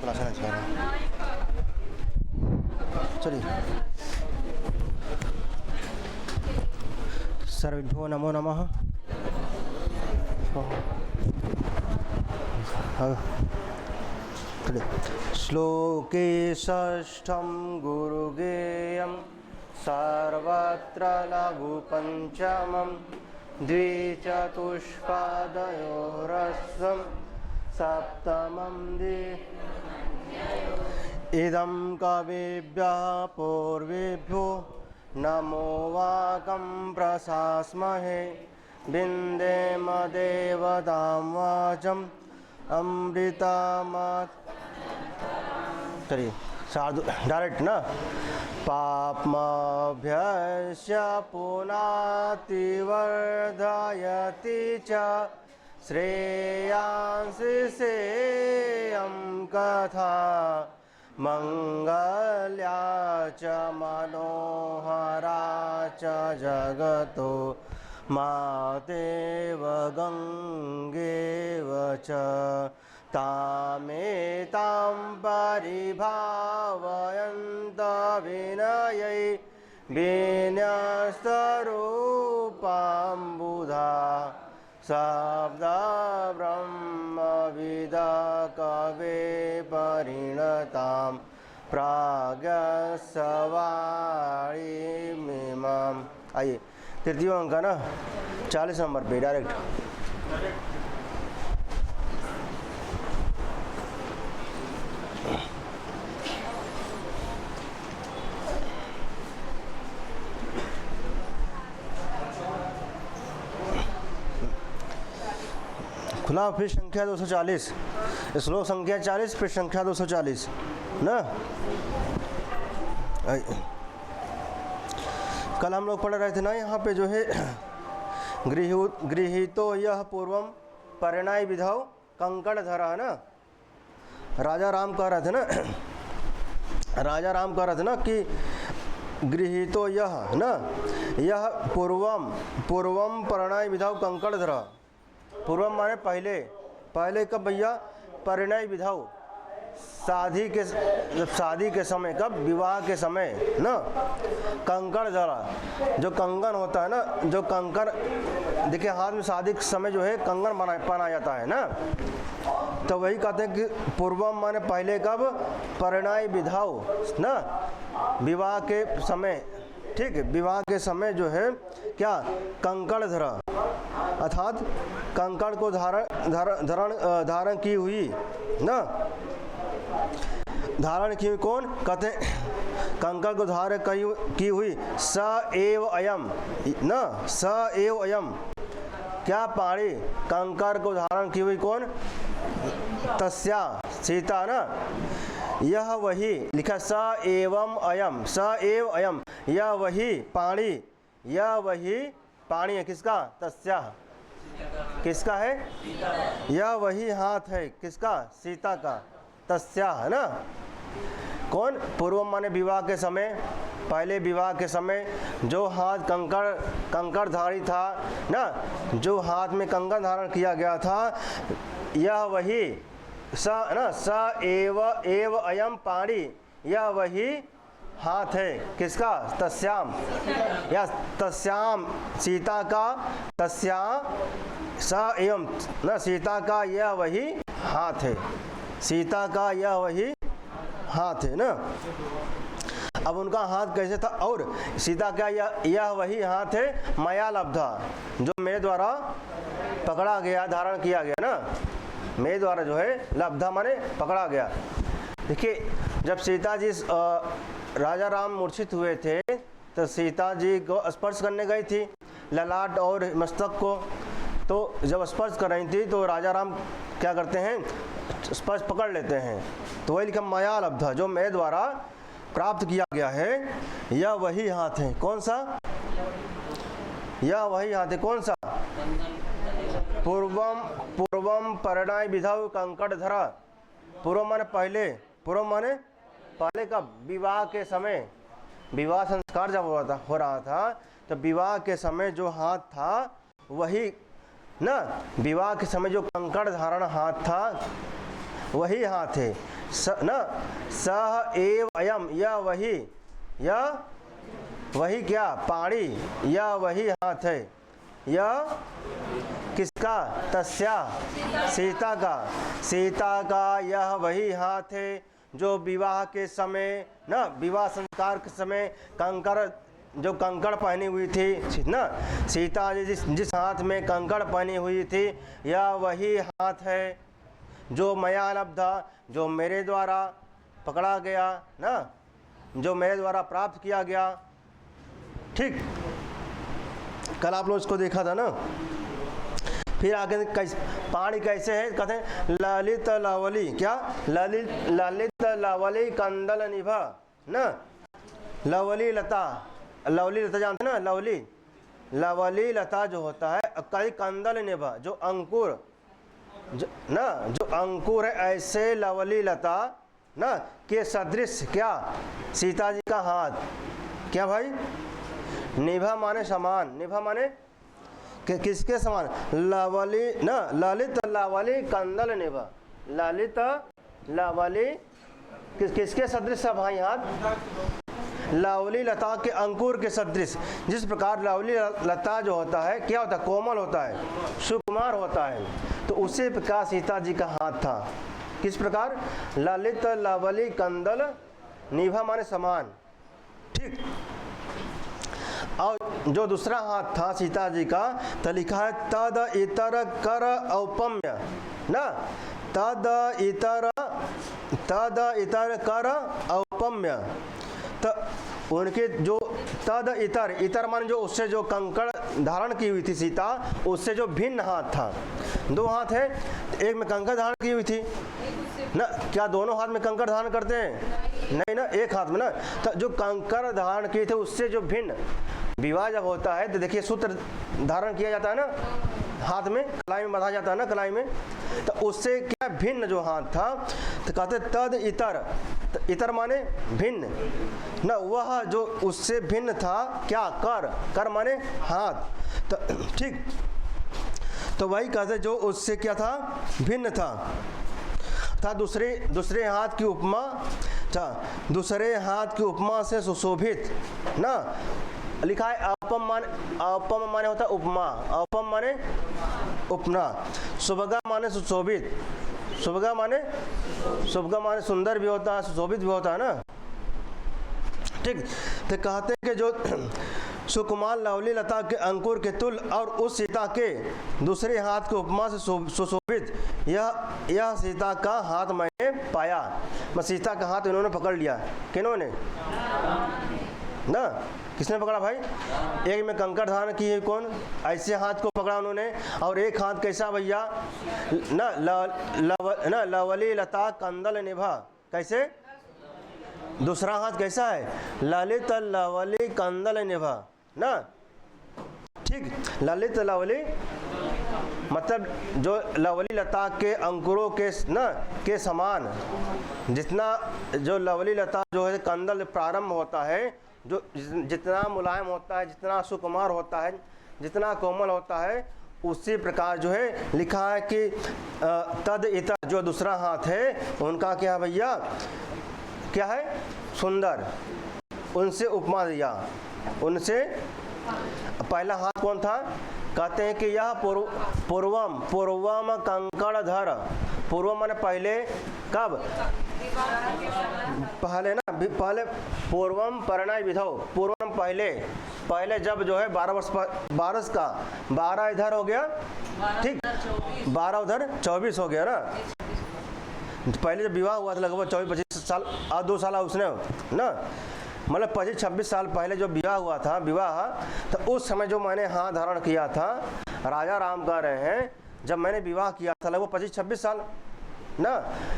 Class है चलिए। सर्वेभ्यो नमो नमः। श्लोके षष्ठं गुरुगेयं सर्वत्र लघुपञ्चमं द्विचतुष्पादयोरस्वं सप्तमं इदं कविभ्यः पूर्वेभ्यो नमो वाकं प्रशास्महे विन्देम देवतां वाचम् अमृतामत्। चलिए डायरेक्ट ना। पाप्मभ्यस्य पुनातिवर्धयति च श्रेयांसि सेयं कथा मंगल्या च मनोहरा च जगतो मातेव गंगेव च तामेतां परिभावयन्त विनयै विन्यस्तरूपां बुधा शब्दब्रह्मविद कवे परिणतां प्राज्ञस्वाणीमिमाम्। आइए तृतीय अंक ना 40 नंबर पे डायरेक्ट। खुला पृष्ठ संख्या 240, श्लोक संख्या 40, पृष्ठ संख्या 240 ना। कल हम लोग पढ़ रहे थे ना, यहाँ पे जो है गृहीतो यह पूर्वम परिणय विधौ कंकड़ धरा है ना। राजा राम कह रहे थे ना, राजा राम कह रहे थे ना कि गृहीतो यह ना, यह पूर्वम परिणय विधौ कंकड़ धरा। पूर्वम माने पहले, पहले कब भैया? परिणय विधौ, शादी के समय, कब? विवाह के समय ना। कंकड़ धरा, जो कंगन होता है ना, जो कंकड़ देखिए हाथ में शादी के समय जो है कंगन पहना जाता है ना, तो वही कहते हैं कि पूर्वम माने पहले, कब? परिणय विधौ ना, विवाह के समय। ठीक है, विवाह के समय जो है क्या? कंकड़ धरा, अर्थात कंकड़ को धारण की हुई ना। धारण की हुई कौन? कहते हैं कंकड़ को धारण की हुई स एव अयम ना, स एव अयम। क्या? पाणी। कंकड़ को धारण की हुई कौन? तस्या, सीता ना। यह वही लिखा स एवं अयम, स एव अयम, यह वही पाणी, यह वही पाणी है। किसका? तस्या। किसका है? यह वही हाथ है। किसका? सीता का। तस्या है ना। कौन? पूर्व माने विवाह के समय, पहले विवाह के समय जो हाथ कंकड़धारी था ना, जो हाथ में कंगन धारण किया गया था, यह वही स ना, स एव अयम पाणी, यह वही हाथ है। किसका? तस्याम, या तस्याम, सीता का। तस्या स एवं ना, सीता का यह वही हाथ है, सीता का यह वही हाथ है ना। अब उनका हाथ कैसे था? और सीता का यह वही हाथ है मया लब्धा, जो मेरे द्वारा पकड़ा गया, धारण किया गया ना। मेरे द्वारा जो है लब्धा माने पकड़ा गया। देखिए जब सीता जी राजा राम मूर्छित हुए थे तो सीता जी को स्पर्श करने गई थी ललाट और मस्तक को। तो जब स्पर्श कर रही थी तो राजा राम क्या करते हैं? स्पर्श पकड़ लेते हैं। तो वही लिखा मया लब्धा, जो मेरे द्वारा प्राप्त किया गया है, यह वही हाथ है। कौन सा? यह वही हाथ है। कौन सा? पूर्वम परिणय विधौ कंकड़ धरा। पूर्व माने पहले, पूर्व माने पहले का विवाह के समय, विवाह संस्कार जब हो रहा था तो विवाह के समय जो हाथ था वही ना, विवाह के समय जो कंकड़ धारण हाथ था वही हाथ है। सह एव अयम, यह वही क्या पाणी, यह वही हाथ है, यह किसका, तस्या सीता का यह वही हाथ है जो विवाह के समय ना, विवाह संस्कार के समय कंकड़ पहनी हुई थी ना, सीता जी जिस हाथ में कंकड़ पहनी हुई थी, यह वही हाथ है जो मया लब्धा, जो मेरे द्वारा पकड़ा गया ना, जो मेरे द्वारा प्राप्त किया गया। ठीक, कल आप लोग इसको देखा था ना। फिर आगे पाणी कैसे है, कहते हैं ललित लवली, क्या ललित लवली कंदल निभा ना, लवली लता जानते ना, लवली लता जो होता है, कई कंदल निभा जो अंकुर जो अंकुर है, ऐसे लवली लता ना के सदृश क्या, सीता जी का हाथ, क्या भाई, निभा माने समान, निभा माने किसके समान, लवली ना, ललित लवली कंदल निभा, ललित लवली किसके सदृश है भाई हाथ, लवली लता के अंकुर के सदृश। जिस प्रकार लवली लता जो होता है क्या होता है, कोमल होता है, सुकुमार होता है, तो उसी प्रकार सीता जी का हाथ था। किस प्रकार, ललित लवली कंदल निभा माने समान। ठीक, और जो दूसरा हाथ था सीता जी का, तो लिखा है तद इतर कर औपम्य ना, तद इतर कर औपम्य, तो उनके जो तद इतर मान जो उससे जो कंकड़ धारण की हुई थी सीता, उससे जो भिन्न हाथ था। दो हाथ है, एक में कंकड़ धारण की हुई थी ना, क्या दोनों हाथ में कंकड़ धारण करते हैं, नहीं ना, एक हाथ में ना, तो जो कंकड़ धारण किए थे उससे जो भिन्न, विवाह जब होता है तो देखिए सूत्र धारण किया जाता है ना हाथ में, कलाई में बंधा जाता है ना कलाई में, तो उससे क्या भिन्न जो हाथ था, तो कहते तद इतर माने भिन्न ना, वह जो उससे भिन्न था क्या, कर माने हाथ। तो ठीक, तो वही कहते जो उससे क्या था, भिन्न था दूसरे हाथ की उपमा था, दूसरे हाथ की उपमा से सुशोभित ना, लिखा है अपम माने होता है उपमा, अपम माने उपमा, सुभगा माने सुशोभित, सुभगा माने सुंदर भी होता है, सुशोभित भी होता है ना। ठीक, तो कहते हैं कि जो सुकुमार लवली लता के अंकुर के तुल और उस सीता के दूसरे हाथ के उपमा से सुशोभित यह सीता का हाथ मैंने पाया। मैं सीता का हाथ इन्होंने पकड़ लिया, किन्होंने ना, किसने पकड़ा भाई, एक में कंकड़ धारण की है, कौन, ऐसे हाथ को पकड़ा उन्होंने, और एक हाथ कैसा भैया ना, लवली लता कंदल निभा, कैसे, दूसरा हाथ कैसा है, ललित लवली कंदल निभा ना। ठीक, ललित लवली मतलब जो लवली लता के अंकुरों के ना के समान, जितना जो लवली लता जो है कंदल प्रारंभ होता है, जो जितना मुलायम होता है, जितना सुकुमार होता है, जितना कोमल होता है, उसी प्रकार जो है लिखा है कि तद इतर जो दूसरा हाथ है उनका क्या भैया, क्या है, सुंदर, उनसे उपमा दिया। उनसे पहला हाथ कौन था, कहते हैं कि यह पूर्वम कंकड़धर, पूर्वम माने पहले, कब, पहले ना, पहले पूर्वम परिणय विधौ, पूर्वम पहले जब जो है 12 वर्ष का 12 इधर हो गया, ठीक, 12 उधर 24 हो गया ना। पहले जब विवाह हुआ था लगभग 24-25 साल और 2 साल उसने ना, मतलब 25-26 साल पहले जो विवाह हुआ था, तो उस समय जो मैंने हाथ धारण किया था, राजा राम कह रहे हैं जब मैंने विवाह किया था लगभग 25-26 साल ना,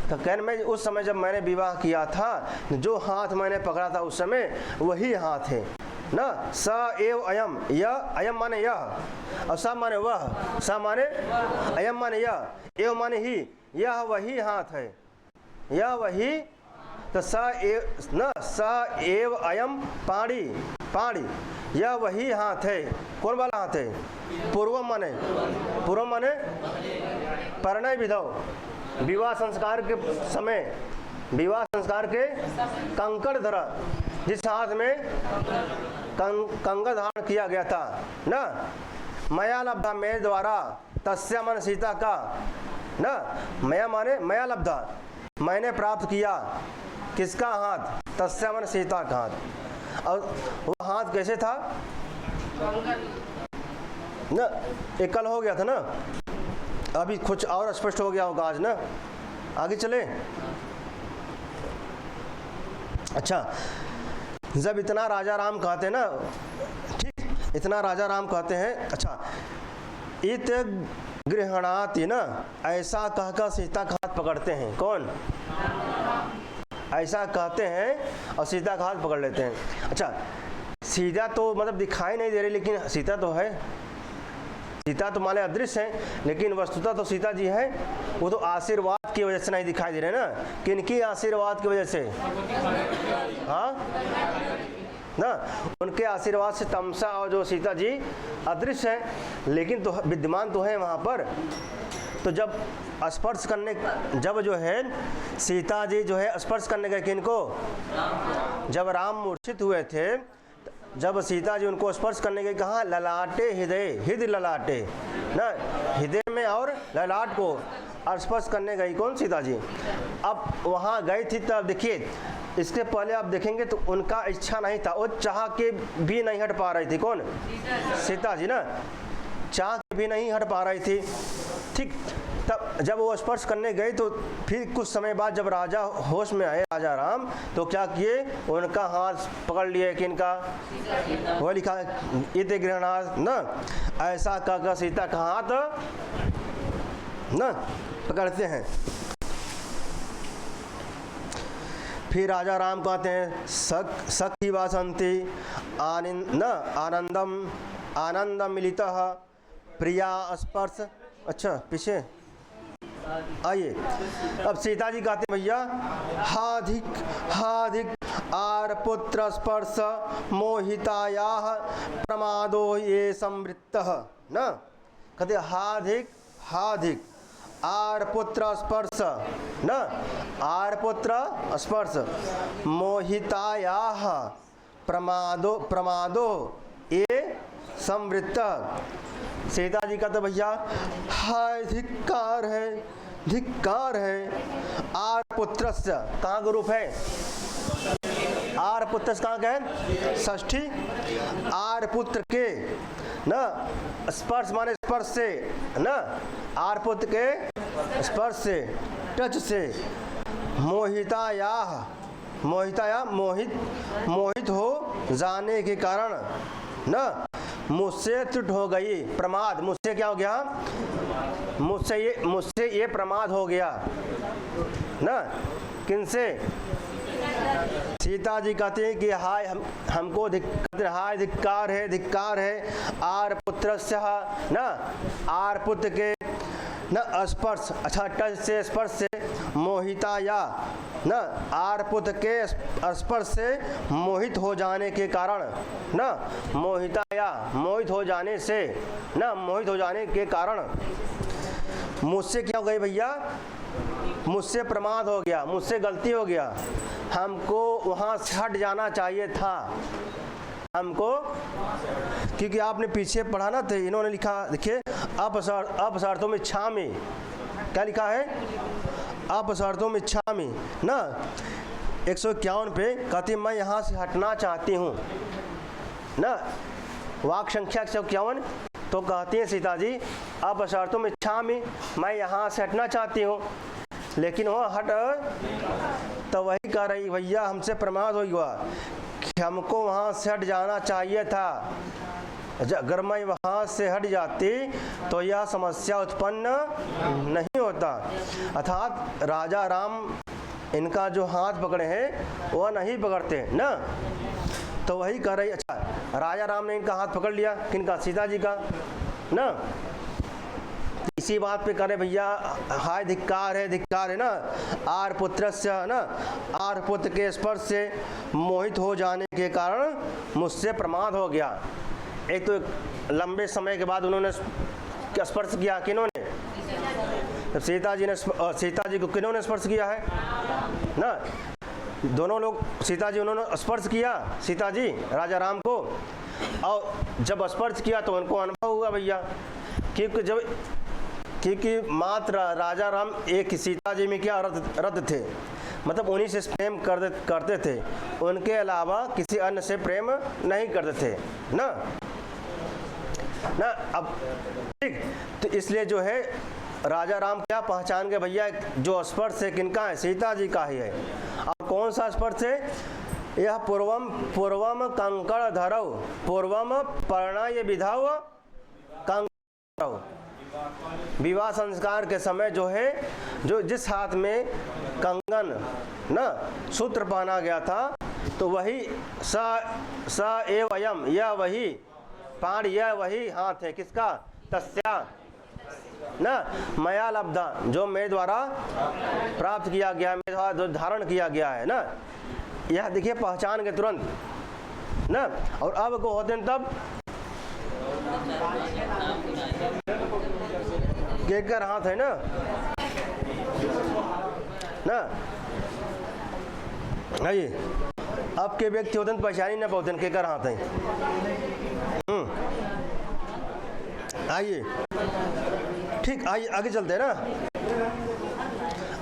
तो कहने में उस समय जब मैंने विवाह किया था, जो हाथ मैंने पकड़ा था उस समय वही हाथ है ना। स एव अयम, यह अयम माने यह, और स माने वह, स माने अयम माने यह, एव माने ही, यह वही हाथ है, यह वही, तो स एव अयम पाणी, यह वही हाथ है। कौन वाला हाथ है, पूर्व माने परिणय विधौ, विवाह संस्कार के समय विवाह संस्कार के कंकड़ धरा, जिस हाथ में कंगन धारण किया गया था ना, मया लब्धा, मेरे द्वारा, तस्या मन सीता का ना, मया माने मया लब्धा, मैंने प्राप्त किया, किसका हाथ, तस्या मन सीता का हाथ। और वो हाथ कैसे था ना, एकल हो गया था ना, अभी कुछ और स्पष्ट हो गया होगा आज ना, आगे चले। अच्छा, जब इतना राजा राम कहते हैं ना, ठीक, इतना राजा राम कहते हैं। अच्छा, इत गृहणाति ना, ऐसा कहकर सीता का हाथ पकड़ते हैं, कौन, ऐसा कहते हैं और सीता का हाथ पकड़ लेते हैं। अच्छा, सीता तो मतलब दिखाई नहीं दे रही, लेकिन सीता तो है, सीता तो माने अदृश्य है, लेकिन वस्तुतः तो सीता जी है। वो तो आशीर्वाद की वजह से नहीं दिखाई दे रहे ना, किनकी आशीर्वाद की वजह से, हाँ ना, उनके आशीर्वाद से तमसा और जो सीता जी अदृश्य है, लेकिन तो विद्यमान तो है वहाँ पर। तो जब स्पर्श करने, जब जो है सीता जी जो है स्पर्श करने गए किनको, जब राम मूर्छित हुए थे, जब सीता जी उनको स्पर्श करने गई, कहाँ, ललाटे हृदय, हृदय ललाटे ना, हृदय में और ललाट को स्पर्श करने गई कौन, सीता जी। अब वहाँ गई थी, तब देखिए इसके पहले आप देखेंगे तो उनका इच्छा नहीं था, वो चाह के भी नहीं हट पा रही थी, कौन, सीता जी ना, चाह के भी नहीं हट पा रही थी, ठीक। तब जब वो स्पर्श करने गए तो फिर कुछ समय बाद जब राजा होश में आए, राजा राम, तो क्या किए, उनका हाथ पकड़ लिए, किनका, वो लिखा इत गृहणात् ना, ऐसा कहकर सीता का हाथ ना पकड़ते हैं। फिर राजा राम कहते हैं सखी वासंती आनंदम मिलितः प्रिया स्पर्श। अच्छा, पीछे आइए, अब सीता जी कहते हैं, भैया हाधिक आर पुत्र स्पर्श मोहिताया प्रमादो ये संवृत्तः ना, कहते हाधिक आर पुत्र स्पर्श ना, आर पुत्र स्पर्श मोहिताया प्रमादो ये संवृत्तः। सीता जी का तो भैया हाय धिक्कार है, आर पुत्र से कहाँ का रूप है, आर पुत्र कहाँ का है, षष्ठी, आर पुत्र के ना, स्पर्श माने स्पर्श से ना, आर पुत्र के स्पर्श से, टच से, मोहिताया मोहित हो जाने के कारण ना, मुझसे त्रुट हो गई, प्रमाद, मुझसे क्या हो गया, मुझसे ये प्रमाद हो गया ना, किनसे, सीता जी कहते हैं कि हाय हमको हाय धिक्कार है आर पुत्र ना, आर पुत्र के न स्पर्श, अच्छा टच से, स्पर्श से, मोहिताया न, आर पुत्र के स्पर्श से मोहित हो जाने के कारण न, मोहिताया मोहित हो जाने से न, मोहित हो जाने के कारण मुझसे क्या हो गई भैया, मुझसे प्रमाद हो गया, मुझसे गलती हो गया, हमको वहाँ से हट जाना चाहिए था हमको, क्योंकि आपने पीछे पढ़ा ना, थे इन्होंने लिखा, देखिए अपसार्थों में इच्छामि, क्या लिखा है, अपसार्थों में इच्छामि ना, 151 पे कहती मैं यहाँ से हटना चाहती हूँ ना, वाक संख्या 151, तो कहती है सीता जी अपसार्थों में इच्छामि, मैं यहाँ से हटना चाहती हूँ, लेकिन वो हट, तो वही कह रही भैया हमसे प्रमाद हो गया कि हमको वहाँ से हट जाना चाहिए था, अगर मैं वहाँ से हट जाती तो यह समस्या उत्पन्न नहीं होता। अर्थात राजा राम इनका जो हाथ पकड़े हैं वह नहीं पकड़ते ना, तो वही कह रही, अच्छा राजा राम ने इनका हाथ पकड़ लिया, किनका, सीता जी का ना, इसी बात पे करे भैया हाय धिक्कार है ना, आर पुत्र से ना, आर पुत्र के स्पर्श से मोहित हो जाने के कारण मुझसे प्रमाद हो गया। एक तो लंबे समय के बाद उन्होंने स्पर्श किया, किन्होंने, तब सीता जी को किन्होंने स्पर्श किया है ना, दोनों लोग, सीता जी उन्होंने स्पर्श किया सीता जी राजा राम को, और जब स्पर्श किया तो उनको अनुभव हुआ भैया, क्योंकि मात्र राजा राम एक सीता जी में क्या रत थे, मतलब उन्हीं से प्रेम करते थे, उनके अलावा किसी अन्य से प्रेम नहीं करते थे ना। अब ठीक, तो इसलिए जो है राजा राम क्या पहचान गए भैया, जो स्पर्श है किनका है, सीता जी का ही है। अब कौन सा स्पर्श है, यह पूर्वम कंकड़ धरव, पूर्वम प्रणय विधाव कंकड़, विवाह संस्कार के समय जो है, जो जिस हाथ में कंगन न सूत्र पहना गया था, तो वही स एव अयम, यह वही पाण, यह वही हाथ है किसका, तस्या न मया लब्धा, जो मेरे द्वारा प्राप्त किया गया है, मेरे द्वारा जो धारण किया गया है ना, यह देखिए पहचान के तुरंत ना। और अब को होते हैं तब केकर हाथ है ना, आइए अब के व्यक्ति होते हैं पहचान ही ना पाते हैं केकर हाथ है। आइए ठीक, आइए आगे चलते हैं ना।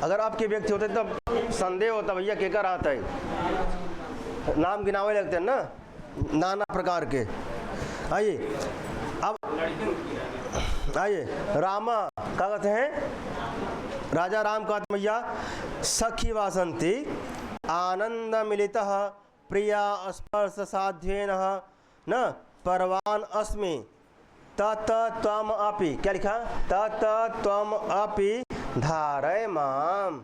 अगर आपके व्यक्ति होते तब संदेह होता भैया केकर हाथ है, नाम गिनावे लगते हैं ना नाना प्रकार के। आइए अब आइए रामा क्या कहते हैं, राजा राम कहते भैया सखी वासंती आनंद मिलितः प्रिया स्पर्श साध्येन न परवान अस्मि तत त्वम अपि, क्या लिखा, तत त्वम अपि धारय माम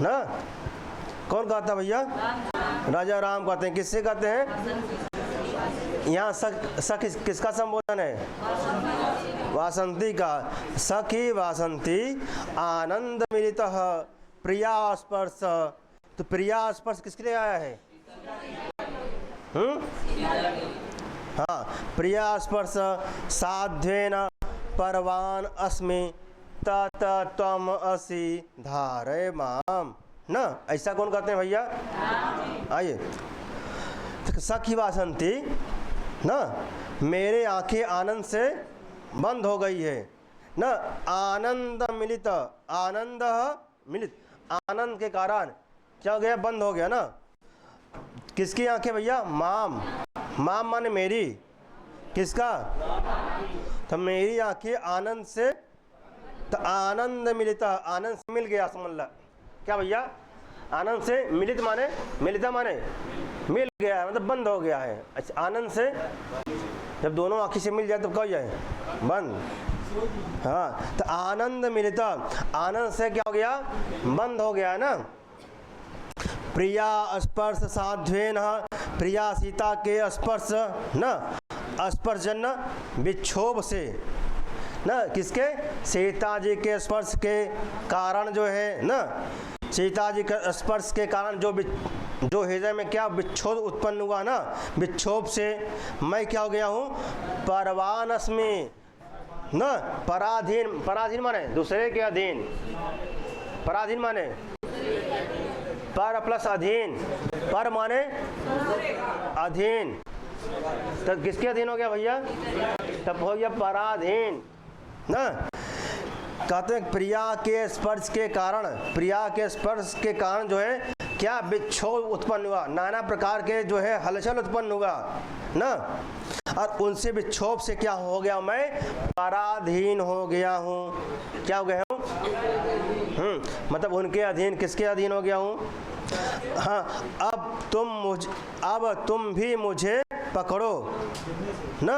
ना। कौन कहता भैया, राजा राम कहते हैं, किससे कहते हैं, यहाँ सख किसका संबोधन है, वासंती का, सखी वासंती आनंद मिलितः प्रिया स्पर्श, तो प्रिया स्पर्श किसके लिए आया है, हाँ, प्रिया स्पर्श साध्येन परवान अस्मि तत त्वम असि धारय माम ना, ऐसा कौन कहते हैं भैया। आइए सखी वासंती ना, मेरे आंखें आनंद से बंद हो गई है ना, आनंद मिलित, आनंद मिलित, आनंद के कारण क्या हो गया, बंद हो गया ना। किसकी आंखें भैया, माम, माम माने मेरी, किसका, तो मेरी आंखें आनंद से, तो आनंद मिलिता, आनंद से मिल गया, समझ ला क्या भैया, आनंद से मिलित माने, मिलिता माने मिल गया है, मतलब बंद हो गया है। अच्छा, आनंद से जब दोनों आंखें से मिल जाए तो क्या हो जाए, बंद, हाँ, तो आनंद मिलिता, आनंद से क्या हो गया, बंद हो गया है ना। प्रिया स्पर्श साध्वेन, प्रिया सीता के स्पर्श न, स्पर्शजन्य विक्षोभ से न, किसके, सीता जी के स्पर्श के कारण जो है न, सीता जी के स्पर्श के कारण जो हृदय में क्या विक्षोभ उत्पन्न हुआ ना, विक्षोभ से मैं क्या हो गया हूँ, परवान अस्मि न, पराधीन, पराधीन माने दूसरे के अधीन, पराधीन माने पर प्लस अधीन, पर माने अधीन, तो किसके अधीन हो गया भैया, तब हो गया पराधीन ना। कहते हैं प्रिया के स्पर्श के कारण, प्रिया के स्पर्श के कारण जो है क्या विक्षोभ उत्पन्न हुआ, नाना प्रकार के जो है हलचल उत्पन्न हुआ ना, और उनसे विक्षोभ से क्या हो गया, मैं पराधीन हो गया हूँ, क्या हो गया हूँ, मतलब उनके अधीन, किसके अधीन हो गया हूँ, हाँ। अब तुम भी मुझे पकड़ो ना,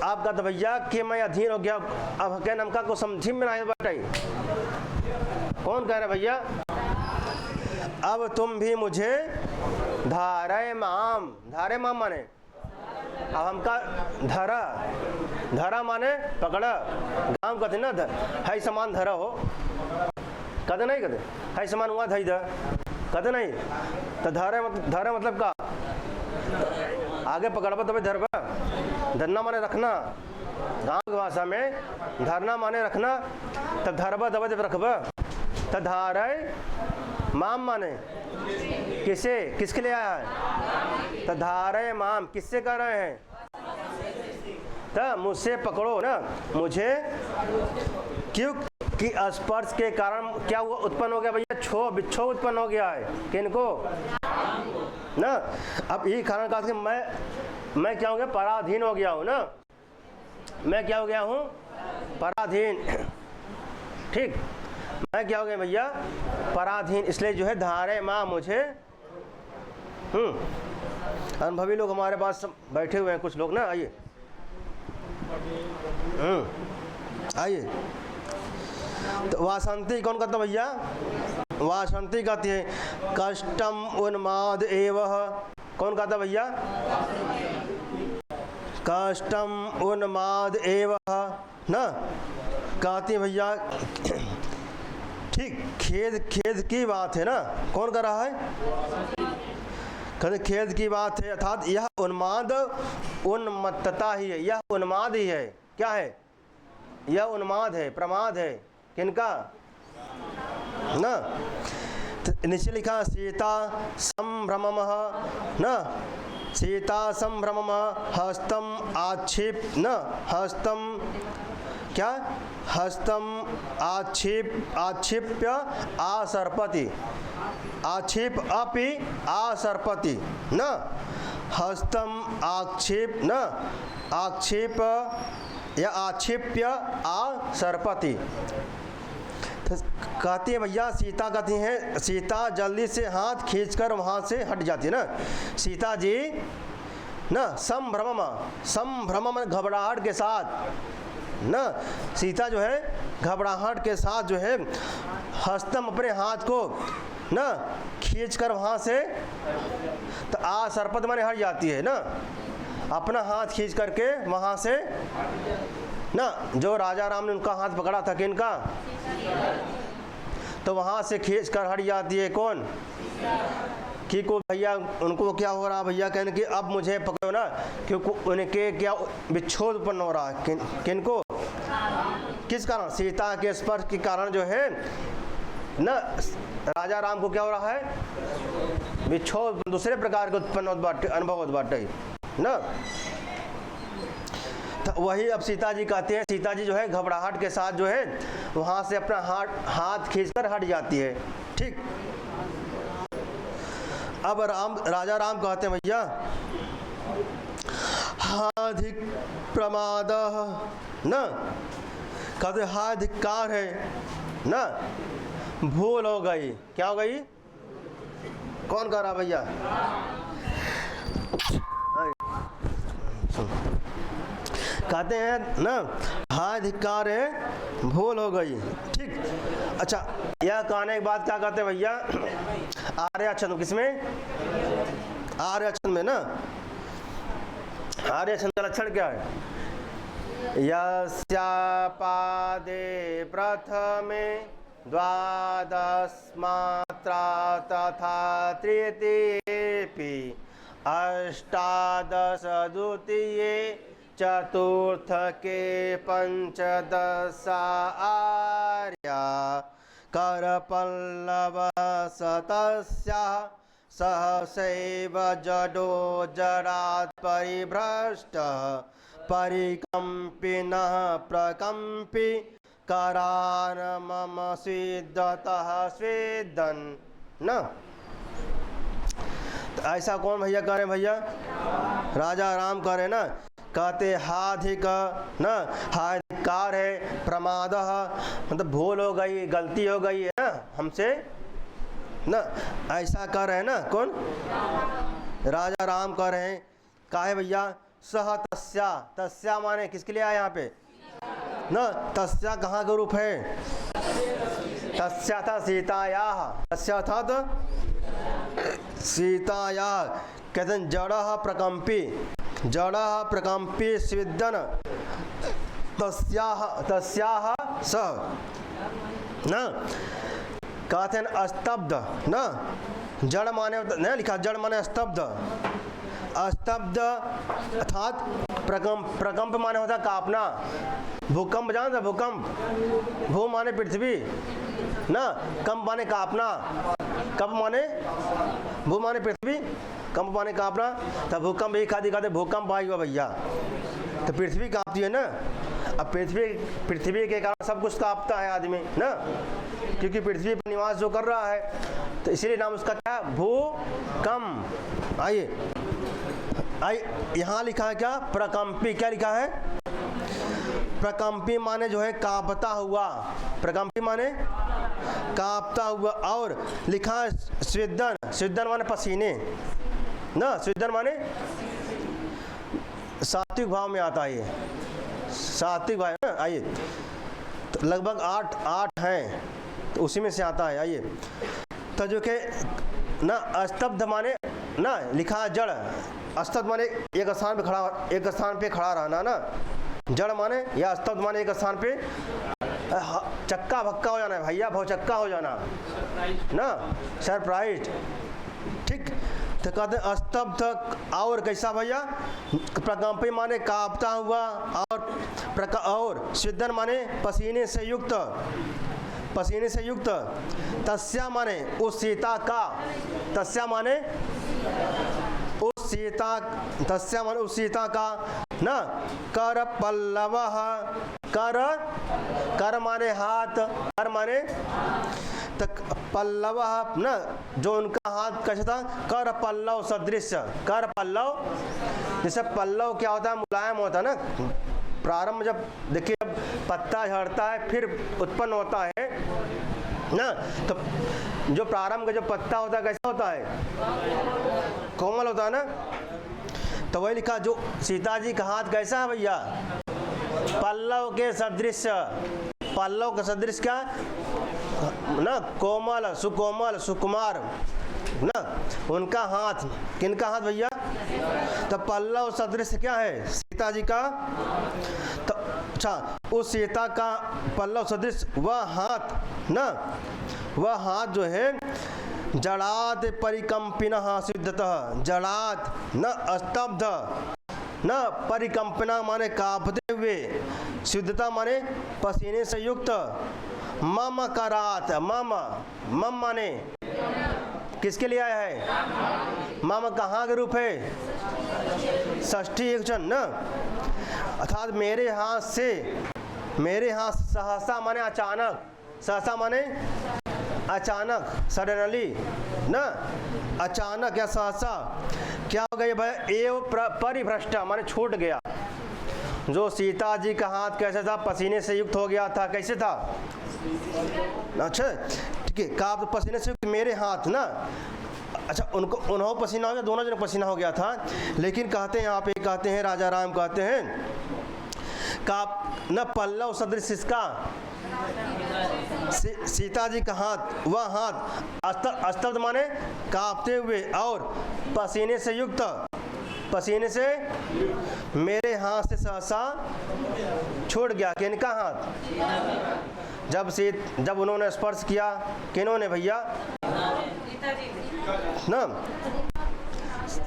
आपका तो भैया कि मैं अधीन हो गया, अब क्या नमका को समझी में नहीं बताई, कौन कह रहा भैया, अब तुम भी मुझे धारय माम, धारय माम माने अब हमका धरा, धरा माने पकड़ा, गाँव कहते ना है समान धरा हो, कहते नहीं, कहते है समान हुआ धई ध, कहते नहीं, तो धारा मतलब का, आगे पकड़बा तभी धरबा, धरना माने रखना गाँव की भाषा में धरना माने रखना, तब धरब दब जब रखब, तब धारय माम माने किसे, किसके लिए आया है, तब धारय माम किससे कर रहे हैं, तब मुझसे पकड़ो ना मुझे, क्यों कि स्पर्श के कारण क्या हुआ, उत्पन्न हो गया भैया, क्षोभ विक्षोभ उत्पन्न हो गया है, किनको ना। अब यही कारण का मैं क्या हो गया, पराधीन हो गया हूँ ना, मैं क्या हो गया हूँ, पराधीन। ठीक, मैं क्या हो गया भैया, पराधीन, इसलिए जो है धारे माँ मुझे। अनुभवी लोग हमारे पास बैठे हुए हैं कुछ लोग ना, आइए आइए। तो वासंती कौन कहता भैया, वासंती कहती है, कष्टम उन्माद एवह, कौन कहता भैया, कष्टम उन्माद एवह ना, कहती है भैया। ठीक, खेद खेद की बात है ना, कौन कर रहा है, कहते खेद की बात है, अर्थात यह उन्माद उन्मत्तता ही है, यह उन्माद ही है, क्या है, यह उन्माद है, प्रमाद है, किनका ना। तो नीचे लिखा सीता संभ्रमम ना, सीता संभ्रमम हस्तम आक्षिप न, हस्तम क्या, हस्तम आक्षिप्य आसर्पति, आक्षिप अपि आसर्पति न, हस्तम आक्षिप न, आक्षिप या आक्षिप्य आसर्पति। कहती है भैया, सीता कहती हैं, सीता जल्दी से हाथ खींचकर वहाँ से हट जाती है ना, सीता जी ना, संभ्रम, संभ्रम घबराहट के साथ ना, सीता जो है घबराहट के साथ जो है, हस्तम अपने हाथ को ना खींचकर वहाँ से, तो आसर्पत माने हट जाती है ना, अपना हाथ खींच करके वहाँ से ना, जो राजा राम ने उनका हाथ पकड़ा था किनका, तो वहाँ से खींच कर हट जाती है कौन, कि को भैया उनको क्या हो रहा भैया, कहने कि अब मुझे पकड़ो ना, क्योंकि उनके क्या विक्षोभ उत्पन्न हो रहा है, किनको, किस कारण, सीता के स्पर्श के कारण जो है ना, राजा राम को क्या हो रहा है, विक्षोभ दूसरे प्रकार के उत्पन्न होत बाटे, अनुभव होत बाटे ना। तो वही अब सीता जी कहते हैं, सीता जी जो है घबराहट के साथ जो है वहाँ से अपना हाथ खींचकर हट जाती है। ठीक, अब राजा राम कहते हैं भैया, हाधिक प्रमाद न, कहते हाधिकार है ना, भूल हो गई, क्या हो गई, कौन कह रहा भैया, कहते हैं ना, हाधिकार है, भूल हो गई। ठीक, अच्छा, यह कहने के बाद क्या कहते हैं भैया, आर्य छंद, किसमें, आर्य छंद में ना, आर्य छंद का लक्षण क्या है, यस्या पादे प्रथमे द्वादश मात्रा तथा तृतीयेपि अष्टादश द्वितीये चतुर्थ के पंचदशा आर्या करपल्लव सतस्या सहसैव जडो जडात् परिभ्रष्ट परिकम्पिनः प्रकम्पि करान मम स्विद्दतः स्विदन् न। तो ऐसा कौन भैया कह रहे भैया, राजा राम कह रहे ना, कहते हाधिक न, हाधिकार है, प्रमाद मतलब भूल हो गई, गलती हो गई है ना हमसे ना, ऐसा कह रहे हैं ना, कौन, राजा राम कह रहे हैं। काहे भैया, सह तस्या, तस्या माने किसके लिए आया यहाँ पे ना, तस्या कहाँ का रूप है, तस्या था सीताया, तस्या था तो सीताया, कहते हैं जड़ प्रकम्पी, जड़ प्रकम्पी स्विदन तस्याह सह न, कहते हैं स्तब्ध न, जड़ माने नहीं लिखा, जड़ माने स्तब्ध, स्तब्ध अर्थात प्रकंप माने होता कांपना। भूकंप जानते, भूकंप, भू माने पृथ्वी ना, कंप माने कांपना, कंप माने भू माने पृथ्वी, कंप माने कांपना। तो भूकंप एक आदि कहते भूकंप आई हुआ भैया, तो पृथ्वी कांपती है ना। अब पृथ्वी के कारण सब कुछ कांपता है आदमी ना, क्योंकि पृथ्वी पर निवास जो कर रहा है, तो इसीलिए नाम उसका क्या है, भूकंप। आइए यहाँ लिखा है क्या, प्रकंपी। क्या लिखा है, प्रकंपी माने जो है कांपता हुआ, प्रकंपी माने कांपता हुआ। और लिखा है स्वेदन, स्वेदन माने पसीने ना, स्वेदन माने सात्विक भाव में आता है ये, सात्विक भाव ना। आइए तो लगभग 8 हैं, तो उसी में से आता है। आइए तो जो कि ना स्तब्ध माने ना, लिखा है जड़, स्तब्ध माने एक स्थान पे खड़ा रहना ना, जड़ माने या स्तब्ध माने एक स्थान पे चक्का भक्का हो जाना है भैया, भौचक्का हो जाना ना, सरप्राइज। ठीक, तो कहते हैं स्तब्ध। और कैसा भैया, प्रकंपी माने कांपता हुआ, और स्वेदन माने पसीने से युक्त, पसीने से युक्त। तस्या माने उस सीता का, तस्या माने उस सीता, तस्या माने उस सीता का ना। कर पल्लव, कर माने हाथ, कर माने तक पल्लव ना, जो उनका हाथ कैसा था, कर पल्लव सदृश, कर पल्लव। जैसे पल्लव क्या होता है, मुलायम होता है ना। प्रारंभ जब देखिए जब पत्ता झड़ता है फिर उत्पन्न होता है ना, तो जो प्रारंभ का जो पत्ता होता है कैसा होता है, कोमल होता है ना। तो वही लिखा, जो सीता जी का हाथ कैसा है भैया, पल्लव के सदृश, पल्लव का सदृश क्या ना, कोमल, सुकोमल, सुकुमार ना, उनका हाथ। किनका हाथ भैया, तो पल्लव सदृश क्या है, सीता जी का। तो अच्छा, उस सीता का पल्लव सदृश वह हाथ ना, वह हाथ जो है जड़ात परिकंपिनः सिद्धतः, जड़ात न स्तब्ध न परिकंपना माने कांपते हुए, शुद्धता माने पसीने से युक्त। मम करात, मम, मम माने किसके लिए आया है, मम कहाँ के रूप है, षष्ठी एकवचन न, अर्थात मेरे हाथ से, मेरे हाथ, सहसा माने अचानक, सहसा माने अचानक, सडनली ना, अचानक या सहसा क्या हो गया भाई, एव परिभ्रष्टा माने छूट गया। जो सीता जी का हाथ कैसा था, पसीने से युक्त हो गया था, कैसे था, अच्छा ठीक है, काब पसीने से युक्त मेरे हाथ ना। अच्छा, उनको उन्हों पसीना हो गया, दोनों जन पसीना हो गया था। लेकिन कहते हैं यहाँ पे, कहते हैं राजा राम कहते हैं का न पल्लव सदृश इसका, सीता जी का हाथ, वह हाथ स्तब्ध माने कांपते हुए और पसीने से युक्त, पसीने से मेरे हाथ से सहसा छोड़ गया। किनका हाथ, जब उन्होंने स्पर्श किया, किन्होंने भैया ना,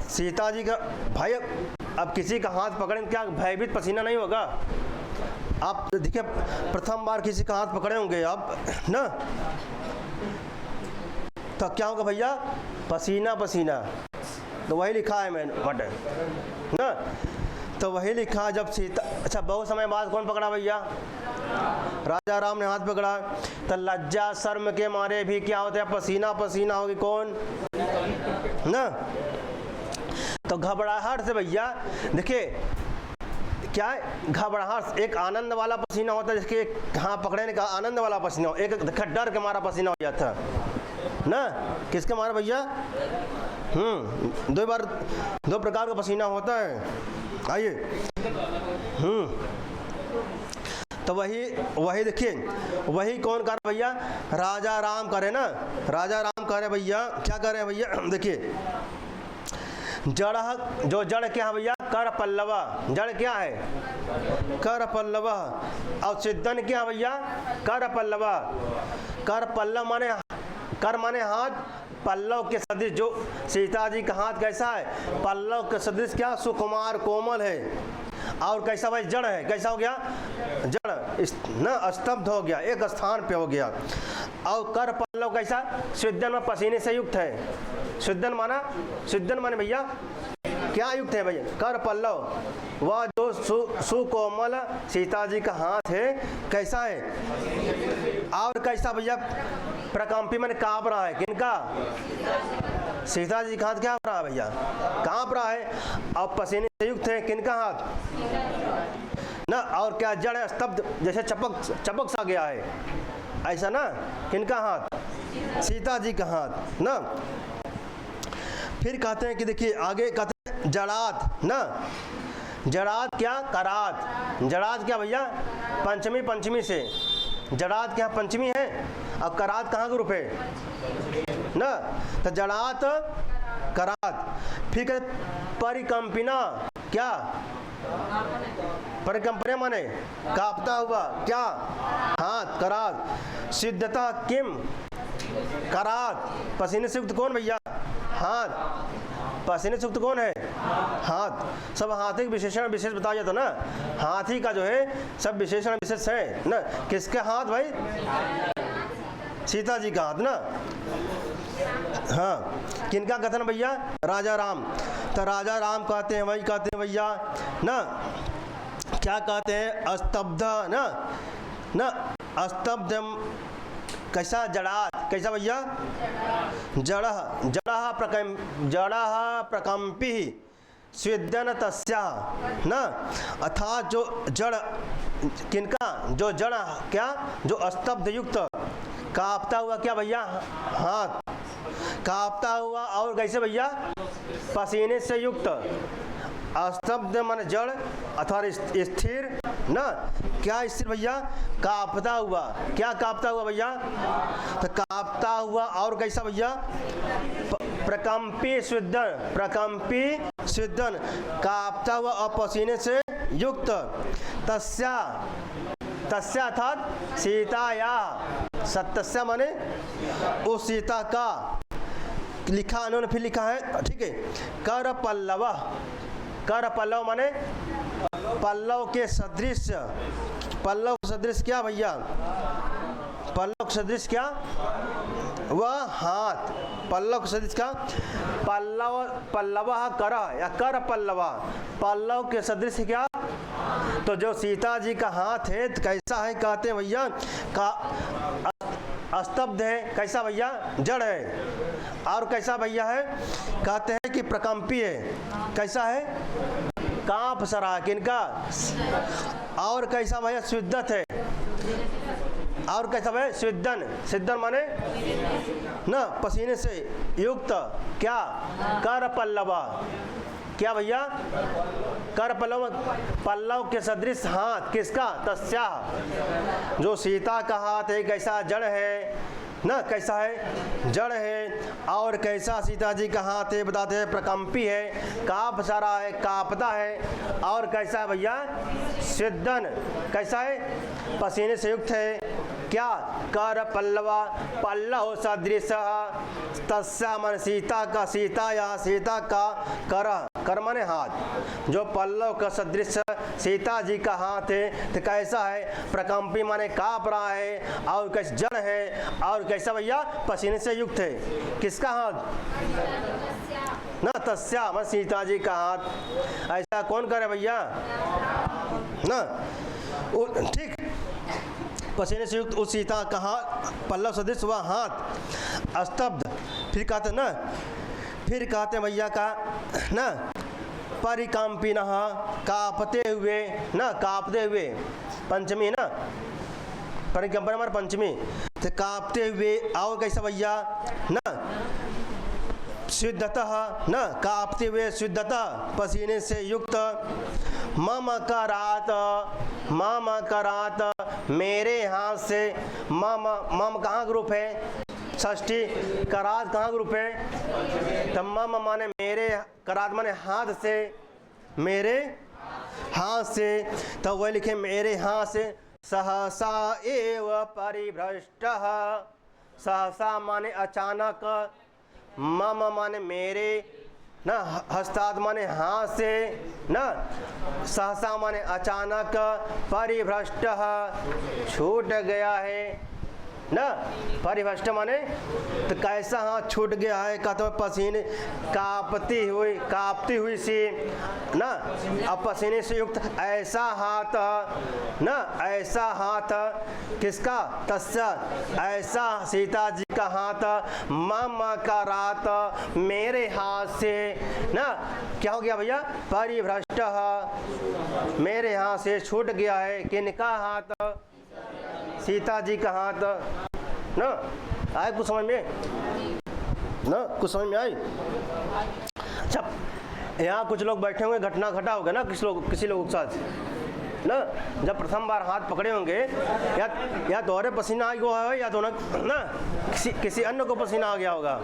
सीता जी का। भाई अब किसी का हाथ पकड़ें क्या भयभीत पसीना नहीं होगा। आप देखिए प्रथम बार किसी का हाथ पकड़े होंगे आप ना, तो क्या होगा भैया, पसीना पसीना। तो वही लिखा है मैंने बट ना, तो वही लिखा जब सीता। अच्छा, बहुत समय बाद कौन पकड़ा भैया, राजा राम ने हाथ पकड़ा। तो लज्जा शर्म के मारे भी क्या होता है, पसीना पसीना होगी कौन ना। तो घबराहट से भैया देखिए क्या है, घबराहट, एक आनंद वाला पसीना होता है जिसके हाँ पकड़ने का आनंद वाला पसीना हो, एक डर के मारा पसीना हो जाता ना। किसके मारा भैया, दो प्रकार का पसीना होता है। आइए तो वही देखिए, वही कौन कर भैया, राजा राम करे ना, राजा राम करे भैया। क्या करे भैया, देखिए जड़, जो जड़ क्या है भैया, कर पल्लवा, जड़ क्या है, कर पल्लवा। और सिद्धन क्या है भैया, कर पल्लवा, कर पल्लव माने कर माने हाथ, पल्लव के सदृश, जो सीता जी का हाथ कैसा है, पल्लव के सदृश क्या, सुकुमार कोमल है। और कैसा भाई, जड़ है, कैसा हो गया, जड़ न स्तब्ध हो गया, एक स्थान पे हो गया। और कर पल्लव कैसा, स्विदन में पसीने से युक्त है। स्विदन माने भैया क्या युक्त है भैया, कर पल्लव, वह जो सुकोमल सीता जी का हाथ है कैसा है, और कैसा भैया, प्रकंपी मैंने कांप रहा है, किनका, सीता जी का हाथ क्या हो रहा है भैया, कांप रहा है। और पसीने से युक्त है, किनका हाथ ना, और क्या जड़ है, स्तब्ध, जैसे चपक सा गया है ऐसा ना, किनका हाथ, सीता जी का हाथ ना। फिर कहते हैं कि देखिए आगे कहते हैं जड़ात ना, जड़ात क्या, करात, जड़ात क्या भैया, पंचमी से, जड़ात क्या पंचमी है, अब करात कहाँ का रूप है ना, तो जड़ात करात। फिर कहते परिकंपिना, क्या, परिकंपना माने कांपता हुआ, क्या, हाथ, करात। सिद्धता किम, करात, पसीने से युक्त कौन भैया, हाथ, पसीने से युक्त कौन है, हाथ। सब हाथी विशेषण विशेष बताया जाता ना, हाथी का जो है सब विशेषण विशेष है ना। किसके हाथ भाई, सीता जी का हाथ ना। हाँ, किनका कथन भैया, राजा राम। तो राजा राम कहते हैं, वही कहते हैं भैया ना, क्या कहते हैं, स्तब्ध ना स्तब्ध कैसा, जड़ात, कैसा भैया, जड़ प्रकंपी स्विदन तस्या ना, अर्थात जो जड़, किनका, जो जड़ क्या, जो स्तब्ध युक्त, कांपता हुआ क्या भैया, हाथ, कांपता हुआ, और कैसे भैया, पसीने से युक्त। स्तब्ध मन जड़ अथवा स्थिर ना, क्या स्थिर भैया, कांपता हुआ, क्या कांपता हुआ भैया, तो कांपता हुआ, और कैसा भैया, प्रकंपी स्विदन, कांपता हुआ और पसीने से युक्त। तस्या अर्थात सीताया, सत्तस्या माने उस सीता का, लिखा उन्होंने फिर लिखा है, ठीक है। कर पल्लव माने पल्लव के सदृश, पल्लव सदृश क्या भैया, पल्लव सदृश क्या, वह हाथ, पल्लव सदृश का, पल्लव कर या कर पल्लवा, पल्लव के सदृश क्या, तो जो सीता जी का हाथ है तो कैसा है, कहते हैं भैया का स्तब्ध है, कैसा भैया, जड़ है। और कैसा भैया है, कहते हैं कि प्रकंपी है, कैसा है, कांप सरा, किनका, और कैसा भैया, स्विद्दत है, और कैसा भैया, सिद्धन माने ना, पसीने से युक्त, क्या, कर पल्लवा, क्या भैया, कर पल्लव के सदृश हाथ, किसका, तस्या, जो सीता का हाथ है, कैसा, जड़ है ना, कैसा है, जड़ है। और कैसा सीता जी का हाथ है, बताते हैं प्रकंपी है, कांप सारा है, कांपता है। और कैसा है भैया, स्विदन, कैसा है, पसीने से युक्त है, क्या, कर पल्लवा, पल्लव सदृश, तस्या मन सीता का, सीता या सीता का, कर माने हाथ, जो पल्लव का सदृश सीता जी का हाथ है, तो कैसा है, प्रकंपी माने कांप रहा है, और कैसे जड़ है, और कैसा भैया, पसीने से युक्त है, किसका हाथ ना, तस्या मन सीता जी का हाथ। ऐसा कौन करे भैया ना, ठीक, पसीने से युक्त उस सीता का हाथ, पल्लव सदृश वह हाथ, स्तब्ध। फिर कहते ना, फिर कहते भैया का ना, परिकंपी न, कांपते हुए ना, कांपते हुए, पंचमी ना, परिकंपन हमारे पंचमी, तो कांपते हुए। और कैसा भैया ना, शुद्धतः ना, कांपते हुए, शुद्धतः, पसीने से युक्त। मम करात, मेरे हाथ से, मम कहाँ ग्रुप है, षष्ठी, करात कहाँ ग्रुप है, तो मम माने मेरे, करात माने हाथ से, मेरे हाथ से, तो वह लिखे मेरे हाथ से। सहसा एव परिभ्रष्टः, सहसा माने अचानक, मम माने मेरे ना, हस्ताद माने हाथ से ना, सहसा माने अचानक, परिभ्रष्ट छूट गया है ना, परिभ्रष्ट माने तो कैसा हाथ छूट गया है, कहते हैं पसीने कांपती हुई सी ना, अब पसीने से युक्त ऐसा हाथ ना, ऐसा हाथ किसका, तस्या ऐसा सीता जी का हाथ, मामा का रात मेरे हाथ से ना, क्या हो गया भैया, परिभ्रष्ट मेरे हाथ से छूट गया है, किनका हाथ, सीता जी का हाथ ना। आए कुछ समझ में ना, कुछ समझ में आई। अच्छा, यहाँ कुछ लोग बैठे होंगे, घटना घटा होगा ना किसी लोग के साथ ना, जब प्रथम बार हाथ पकड़े होंगे, या दोहरे पसीना आ गया है, या दोनों ना किसी अन्य को पसीना आ गया होगा।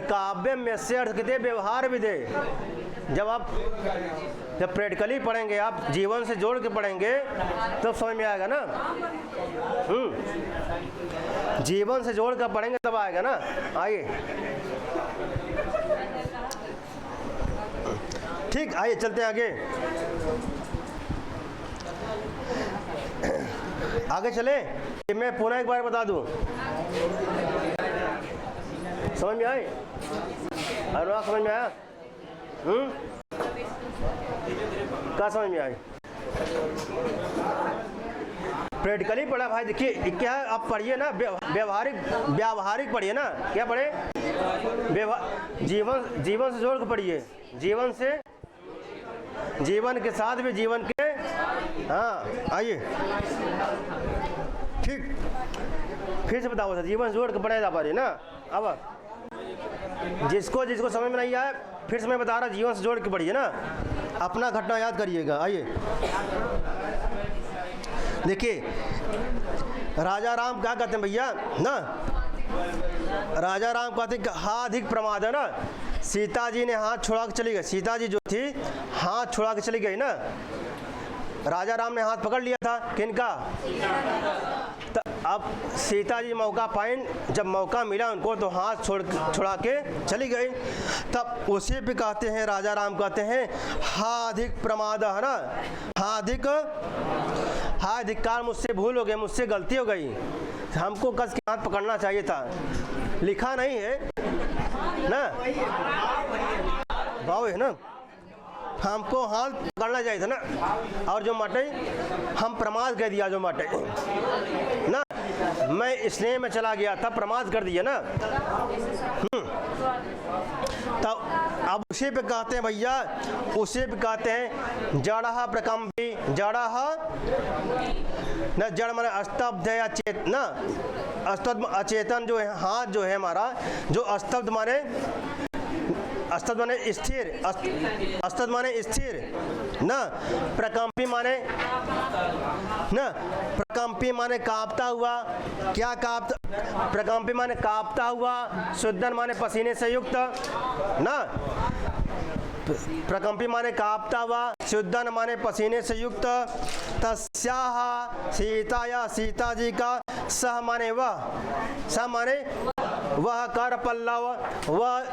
काव्य में से अर्थ कहते व्यवहार भी दे। जब प्रैक्टिकली पढ़ेंगे, आप जीवन से जोड़ के पढ़ेंगे तब समझ में आएगा ना। जीवन से जोड़ कर पढ़ेंगे तब आएगा ना। आइए ठीक, आइए चलते हैं आगे चले। मैं पुनः एक बार बता दूं, समझ में आई, अनुराग समझ में आया? क्या समझ में आई? प्रैक्टिकली पढ़ा भाई। देखिए क्या है, आप पढ़िए ना, व्यावहारिक पढ़िए ना। क्या पढ़े? जीवन से जोड़ के पढ़िए, जीवन के साथ भी जीवन के। हाँ आइए ठीक, फिर से बताओ, जीवन से जोड़ के पढ़े जा पा रही ना। अब जिसको समझ में नहीं आया, फिर से मैं बता रहा, जीवन से जोड़ के पढ़िए ना, अपना घटना याद करिएगा। आइए देखिए, राजा राम क्या कहते हैं भैया ना, राजा राम कहते हैं हा अधिक प्रमाद है ना। सीता जी ने हाथ छुड़ा के चली गई, सीता जी जो थी हाथ छुड़ा के चली गई ना, राजा राम ने हाथ पकड़ लिया था किनका। अब सीता जी मौका पाइन, जब मौका मिला उनको तो हाथ छुड़ा के चली गई। तब उसी पे कहते हैं, राजा राम कहते हैं हाधिक प्रमाद है ना, हाधिकार, मुझसे भूल हो गई, मुझसे गलती हो गई, हमको कस के हाथ पकड़ना चाहिए था। लिखा नहीं है ना, भाव है ना, हमको हाथ पकड़ना चाहिए था ना। और जो मटे हम प्रमाद कर दिया, जो मटे ना, मैं स्नेह में चला गया था, प्रमाद कर दिया ना। तब अब उसी पे कहते हैं भैया, उसी पे कहते हैं जड़ प्रकंपी, जड़ न, जड़ माने स्तब्ध है, अचेत ना, स्तब्ध अचेतन जो है, हाथ जो है हमारा, जो स्तब्ध माने स्थिर, स्तब्ध माने स्थिर ना, प्रकंपी माने ना, प्रकंपी माने कांपता हुआ। क्या प्रकंपी माने कांपता हुआ, शुद्धन माने पसीने से युक्त ना, प्रकंपी माने कांपता हुआ, शुद्धन माने पसीने से युक्त। तस्याः सीता, या सीता जी का, सह माने वह, सह माने वह, कर पल्लव, वह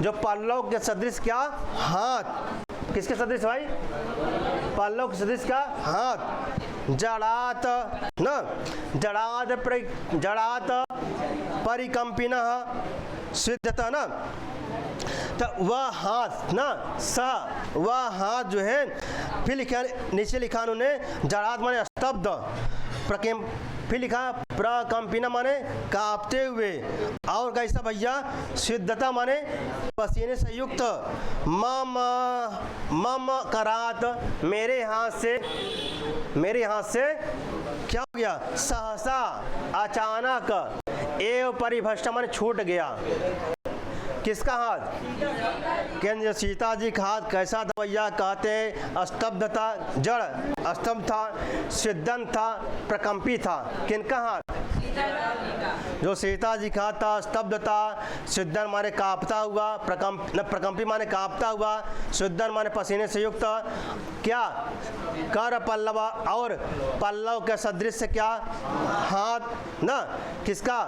जो पल्लव के सदृश, क्या हाथ, किसके सदृश भाई, पल्लव के सदृश क्या हाथ। जड़ात ना, जड़ात परिकंपिनः सिद्धता ना, तो वह हाथ ना, वह हाथ जो है, फिर लिखा नीचे लिखा उन्होंने, जड़ात माने स्तब्ध, फिर लिखा प्रकंपिना माने कांपते हुए, और कैसा भैया, सिद्धता माने पसीने से युक्त। मम करात, मेरे हाथ से क्या हो गया, सहसा अचानक, एव परिभ्रष्ट माने छूट गया, किसका हाथ? कहते जो सीता जी का हाथ कैसा था भैया? कहते हैं स्तब्ध था, जड़, स्तब्ध था, सिद्धन था, प्रकंपी था। किनका हाथ? जो सीता जी का हाथ था स्तब्ध था, सिद्धन माने कांपता हुआ, प्रकंपी माने कांपता हुआ, सिद्धन माने पसीने से युक्त, क्या कर पल्लवा, और पल्लव के सदृश से क्या? हाथ ना, किसका?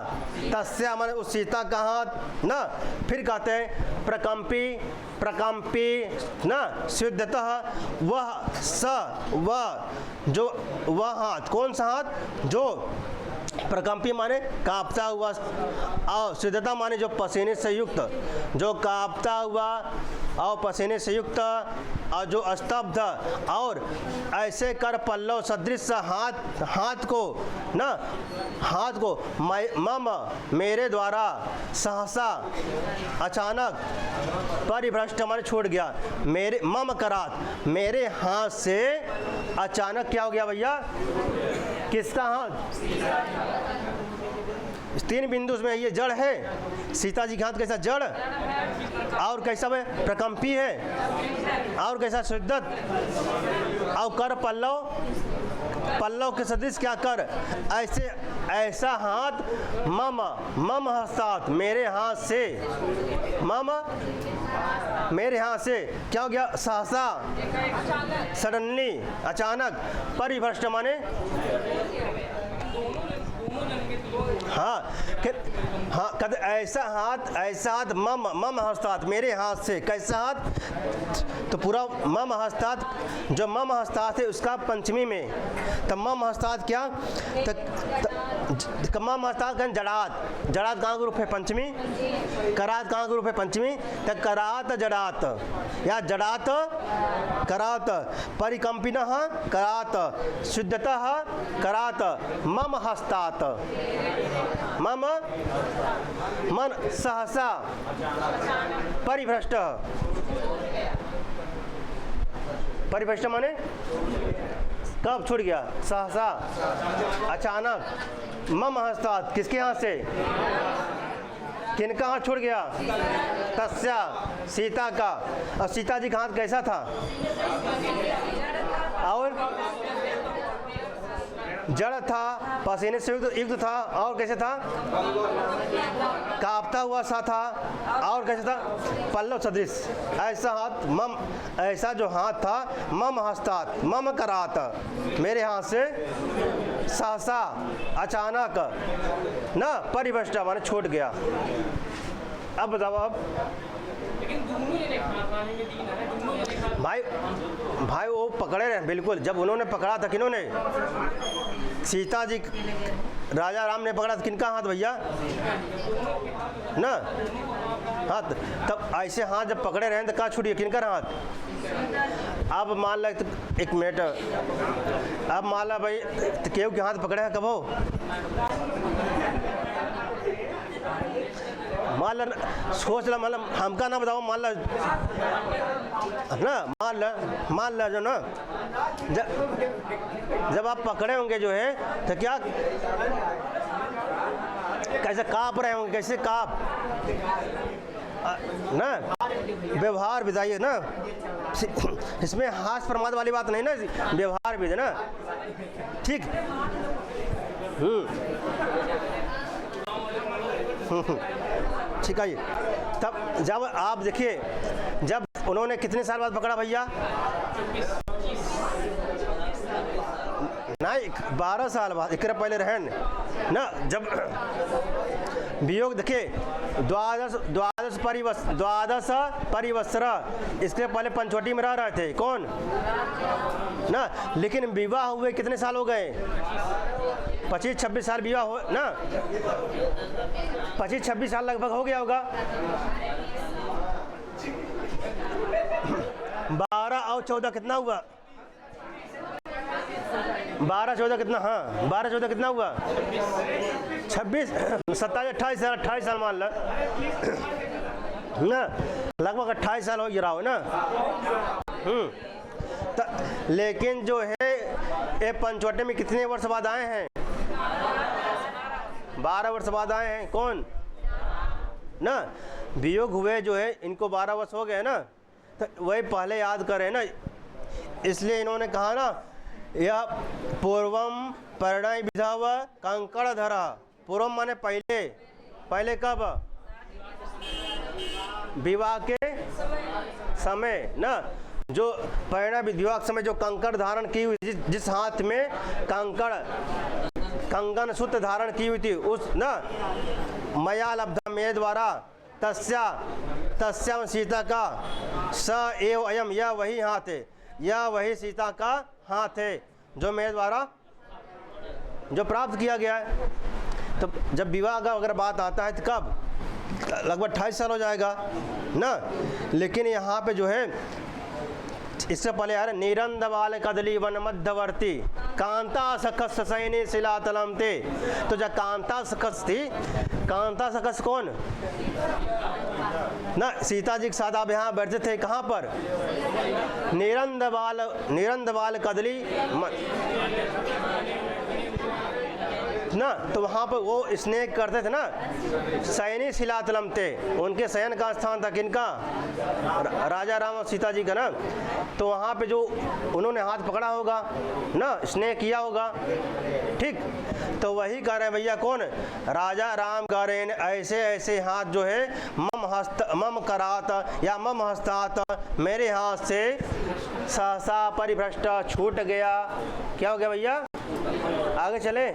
तस्या माने उस सीता का हाथ ना। फिर कहते हैं प्रकंपी ना, सिद्धतः वह हाथ, कौन सा हाथ? जो प्रकंपी माने कांपता हुआ, और सिद्धता माने जो पसीने से युक्त, जो कांपता हुआ और पसीने से युक्त, और जो स्तब्ध, और ऐसे कर पल्लव सदृश हाथ को ना, हाथ को मम मेरे द्वारा सहसा अचानक परिभ्रष्ट माने छूट गया, मेरे मम करात मेरे हाथ से अचानक क्या हो गया भैया? किसका हाथ? तीन बिंदु में ये जड़ है, सीता जी का हाथ कैसा? जड़, और कैसा है? प्रकंपी है, और कैसा? शिद्दत, और कर पल्लव के सदृश क्या? कर, ऐसा हाथ मम हस्तात् मेरे हाथ से, मेरे हाथ से क्या हो गया? सहसा, सडनली, अचानक, परिभ्रष्ट माने कहते ऐसा हाथ मम हस्तात् मेरे हाथ से, कैसा हाथ? तो पूरा मम हस्तात्, जो मम हस्तात् है उसका पंचमी में, तब मम हस्तात् क्या? मम हस्तात् का जड़ात कहाँ का रूप है? पंचमी। करात कहाँ का रूप है? पंचमी। तब करात जड़ात, या जड़ात करात, परिकंपिनः करात, शुद्धतः करात, मम हस्तात्, मम मन सहसा परिभ्रष्ट, परिभ्रष्ट माने कब छूट गया? सहसा, अचानक, मम हस्तात् किसके हाथ से? किनका हाथ छूट गया? तस्या, सीता का। और सीता जी का हाथ कैसा था? और जड़ था, पसीने से युक्त था, और कैसे था? कांपता हुआ सा था, और कैसे था? पल्लव सदृश। ऐसा हाथ मम, ऐसा जो हाथ था मम हस्तात् मम करात मेरे हाथ से, सहसा अचानक ना, परिभ्रष्ट माने छूट गया। अब बताओ, अब भाई वो पकड़े रहे बिल्कुल। जब उन्होंने पकड़ा था, किन्होंने? सीता जी, राजा राम ने पकड़ा था। किनका हाथ भैया? ना हाथ, तब ऐसे हाथ जब पकड़े रहे तो कहाँ छूटिए? किनका हाथ? अब मान ला, एक मिनट, अब मान ला भाई केहू के हाथ पकड़े हैं कब हो? मान ला, सोच ला, मतलब हमका ना बताओ, मान ला ना, मान ला जो ना, जब आप पकड़े होंगे जो है तो क्या, कैसे काँप रहे होंगे? कैसे काँप ना, व्यवहार बताइए ना, इसमें हास्य प्रमाद वाली बात नहीं ना, व्यवहार भी है ना, ठीक। ठीक है। तब जब आप देखिए, जब उन्होंने कितने साल बाद पकड़ा भैया? नहीं, 12 साल बाद, एक पहले रहन ना, जब वियोग देखिए, द्वादश परिवत्सर, इसके पहले पंचवटी में रह रहे थे। कौन ना, लेकिन विवाह हुए कितने साल हो गए? 25-26 साल विवाह हो ना, 25-26 साल लगभग हो गया होगा। 12 और 14 कितना हुआ? 12-14 कितना? हाँ, 12-14 कितना हुआ? 26, 27, 28 साल मान लो ना, लगभग 28 साल हो गया रहा हो ना। लेकिन जो है ये पंचवटे में कितने वर्ष बाद आए हैं? 12 वर्ष बाद आए हैं। कौन? ना, वियोग हुए जो है इनको 12 वर्ष हो गए ना, तो वही पहले याद करें ना, इसलिए इन्होंने कहा ना, यह पूर्वम परिणय विधव कंकड़ धरा। पूर्वम माने पहले, पहले कब? विवाह के समय ना, जो परिणय विवाह के समय जो कंकड़ धारण की हुई, जिस हाथ में कंगन सूत्र धारण की हुई थी, उस ना मया लब्धा, मेरे द्वारा, तस्या सीता का, स एव अयम, यह वही हाथ है, यह वही सीता का हाथ है जो मेरे द्वारा जो प्राप्त किया गया है। तो जब विवाह का अगर बात आता है तो कब? लगभग 28 साल हो जाएगा ना। लेकिन यहाँ पे जो है इससे पहले यार निरंद बाल कदली वन मध्यवर्ती कांता सकस सैनी शिलातलम ते। तो जब कांता सकस थी, कांता सकस कौन ना, सीता जी के साथ आप यहाँ बैठते थे, कहाँ पर? निरंद बाल कदली ना, तो वहाँ पर वो स्नेह करते थे ना, सैनी शिलातलम थे, उनके शयन का स्थान था किनका? राजा राम और सीता जी का ना। तो वहाँ पे जो उन्होंने हाथ पकड़ा होगा ना, स्नेह किया होगा, ठीक। तो वही कह रहे हैं भैया, कौन? राजा राम कह रहे हैं ऐसे ऐसे हाथ जो है मम करात या मम हस्तात, मेरे हाथ से सहसा परिभ्रष्ट छूट गया। क्या हो गया भैया? आगे चले।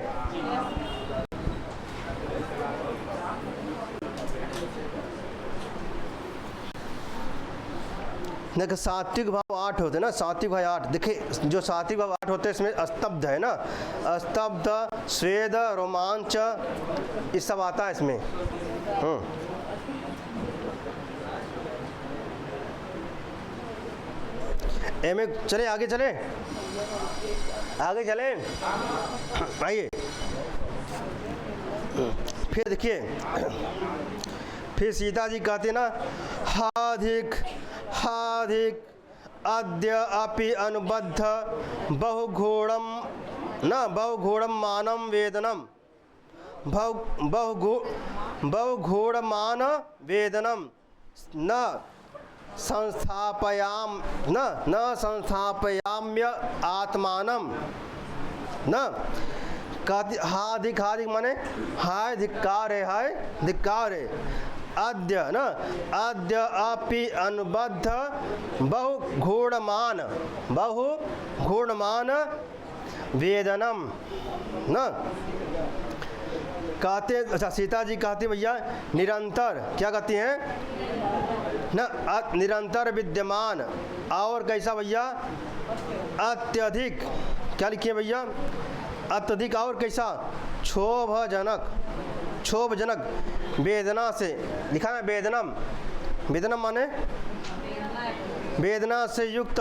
देखो सात्विक भाव 8 होते हैं ना, सात्विक भाव 8। देखिए जो सात्विक भाव 8 होते हैं इसमें स्तब्ध है ना, स्तब्ध, स्वेद, रोमांच, ये सब आता है इसमें। चले आगे, चले आगे चले, आइए। फिर देखिए, फिर सीता जी कहते ना, हाधिक हाधिक अद्य अपि अनुबद्ध बहुघोड़म न बहुघोड़म मानम वेदनम, बहुघोड़मान वेदनम न संस्थापयाम न संस्थापयाम्य आत्मानम न। हाधिक हाधिक माने हाय धिक्कार है, हाय धिक्कार है। अद्य न, अद्य अपि अनुबद्ध बहुघूढ़मान वेदनम न। कहते, अच्छा सीता जी कहती भैया निरंतर, क्या कहती हैं न? निरंतर विद्यमान, और कैसा भैया? अत्यधिक, क्या लिखिए भैया? अत्यधिक, और कैसा? क्षोभजनक, क्षोभजनक वेदना से लिखा है वेदनम। वेदनम माने वेदना से युक्त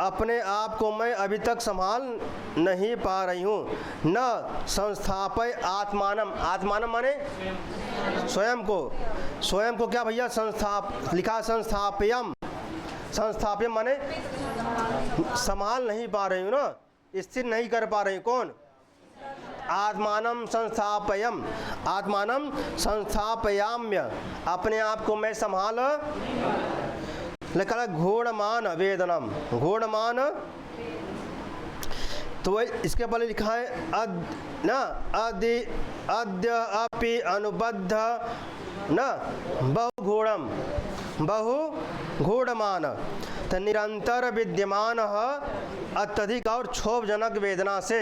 अपने आप को मैं अभी तक संभाल नहीं पा रही हूँ। न संस्थापय आत्मानम, आत्मानम माने स्वयं को, स्वयं को क्या भैया? संस्थाप लिखा, संस्थापयम, संस्थापयम माने संभाल नहीं पा रही हूँ ना, स्थिर नहीं कर पा रही। कौन? आत्मानम संस्थापयम, आत्मानम संस्थापयाम्य, अपने आप को मैं संभाल। लिखा घोड़मान वेदनम, घोड़मान। तो वही इसके पहले लिखा है अद्य अपि अनुबद्ध न बहुघोड़मान। तो निरंतर विद्यमान अत्यधिक और क्षोभजनक वेदना से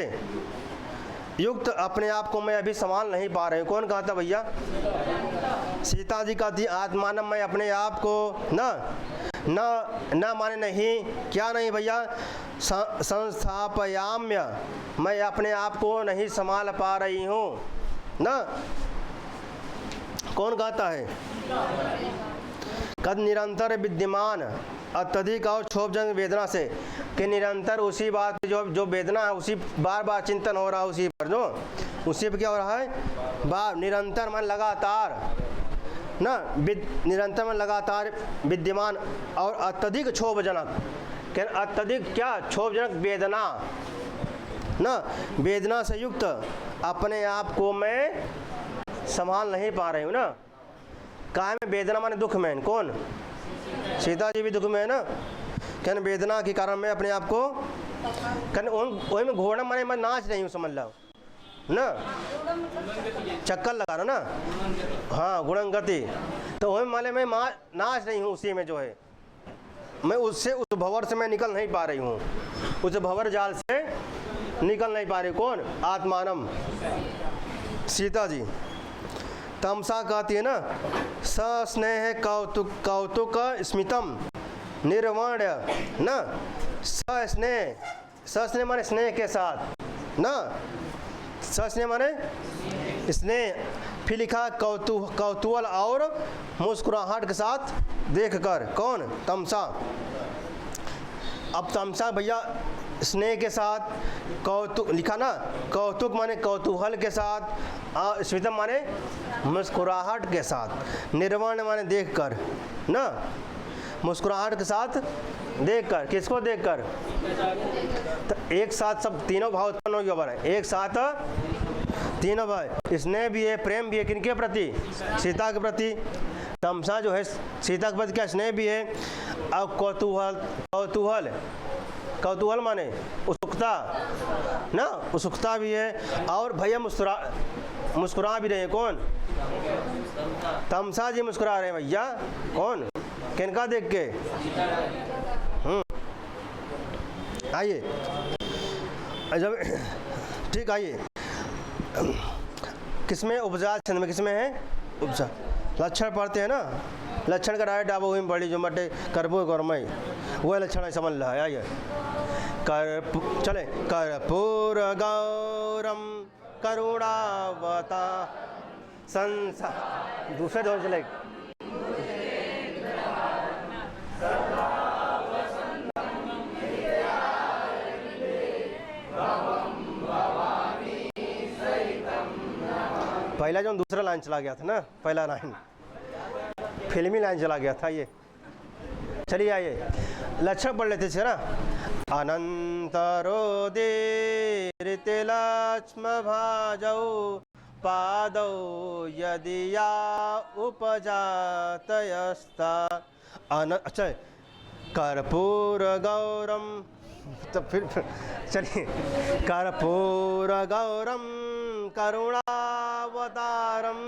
युक्त अपने आप को मैं अभी संभाल नहीं पा रही हूँ। कौन कहता भैया? सीता जी कहती आत्मान, मैं अपने आप को न माने नहीं, क्या नहीं भैया? संस्थापयाम्य, मैं अपने आप को नहीं संभाल पा रही हूँ ना। कौन कहता है? कद निरंतर विद्यमान अत्यधिक और क्षोभजनक वेदना से, कि निरंतर उसी बात जो वेदना है उसी बार बार चिंतन हो रहा है, उसी पर जो उसी पर क्या हो रहा है? बार निरंतर मन लगातार ना, निरंतर मन लगातार विद्यमान और अत्यधिक क्षोभजनक, क्या अत्यधिक क्या? क्षोभजनक वेदना ना, वेदना से युक्त अपने आप को मैं संभाल नहीं पा रही हूँ ना। कहा में वेदना माने दुख में, कौन? सीता जी भी दुख में है ना, कहने वेदना के कारण मैं अपने आप को कहने वही में घोड़ा माने मैं नाच रही हूँ, समझ लो ना, चक्कर लगा रहा ना, हाँ गुणंगति, तो वही माने मैं नाच रही हूँ उसी में जो है, मैं उससे उस भंवर से मैं निकल नहीं पा रही हूँ, उस भंवर जाल से निकल नहीं पा रही। कौन? आत्मानम, सीता जी। तमसा कहती है ना, सस्नेह कौतुक कौतुक स्मितम निर्वाण्य ना, सस्नेह माने स्नेह के साथ ना, सस्नेह माने स्नेह, फिर लिखा कौतूहल और मुस्कुराहट के साथ देखकर। कौन? तमसा। अब तमसा भैया स्नेह के साथ, कौतुक लिखा ना, कौतुक माने कौतूहल के साथ, स्मितम माने मुस्कुराहट के साथ, निर्वाण माने देखकर ना, मुस्कुराहट के साथ देखकर। किसको देखकर? तो एक साथ सब तीनों भाव उत्पन्न हो गया, एक साथ तीनों भाव, स्नेह भी है, प्रेम भी है, किनके प्रति? सीता के प्रति। तमसा जो है सीता के प्रति क्या? स्नेह भी है। अब कौतूहल कौतूहल माने उत्सुकता ना, उत्सुकता भी है, और भैया मुस्कुरा भी रहे हैं। कौन? तमसा जी मुस्कुरा रहे हैं भैया। कौन? किनका देख के? आइए जब ठीक, आइए किसमें? उपजा छंद में। किसमें है? उपजा। लक्षण पढ़ते हैं ना, लक्षण का डायरेक्ट डाबो हुई बड़ी जो मटे करपो गौरमय, वह लक्षण है, समझ ला है। आइए चले, कर्पूर गौरम करुणावता संसार, दूसरे दौर चले, पहला जो दूसरा लाइन चला गया था ना, पहला लाइन फिल्मी लाइन चला गया था। ये चलिए आइए लक्षण पढ़ लेते थे ना। अनंतरो दीरिते लक्ष्म भाजौ पादौ यदि या उपजातयस्ता अच्छा, कर्पूर गौरम, तो फिर चलिए, कर्पूर गौरम करुणावतारम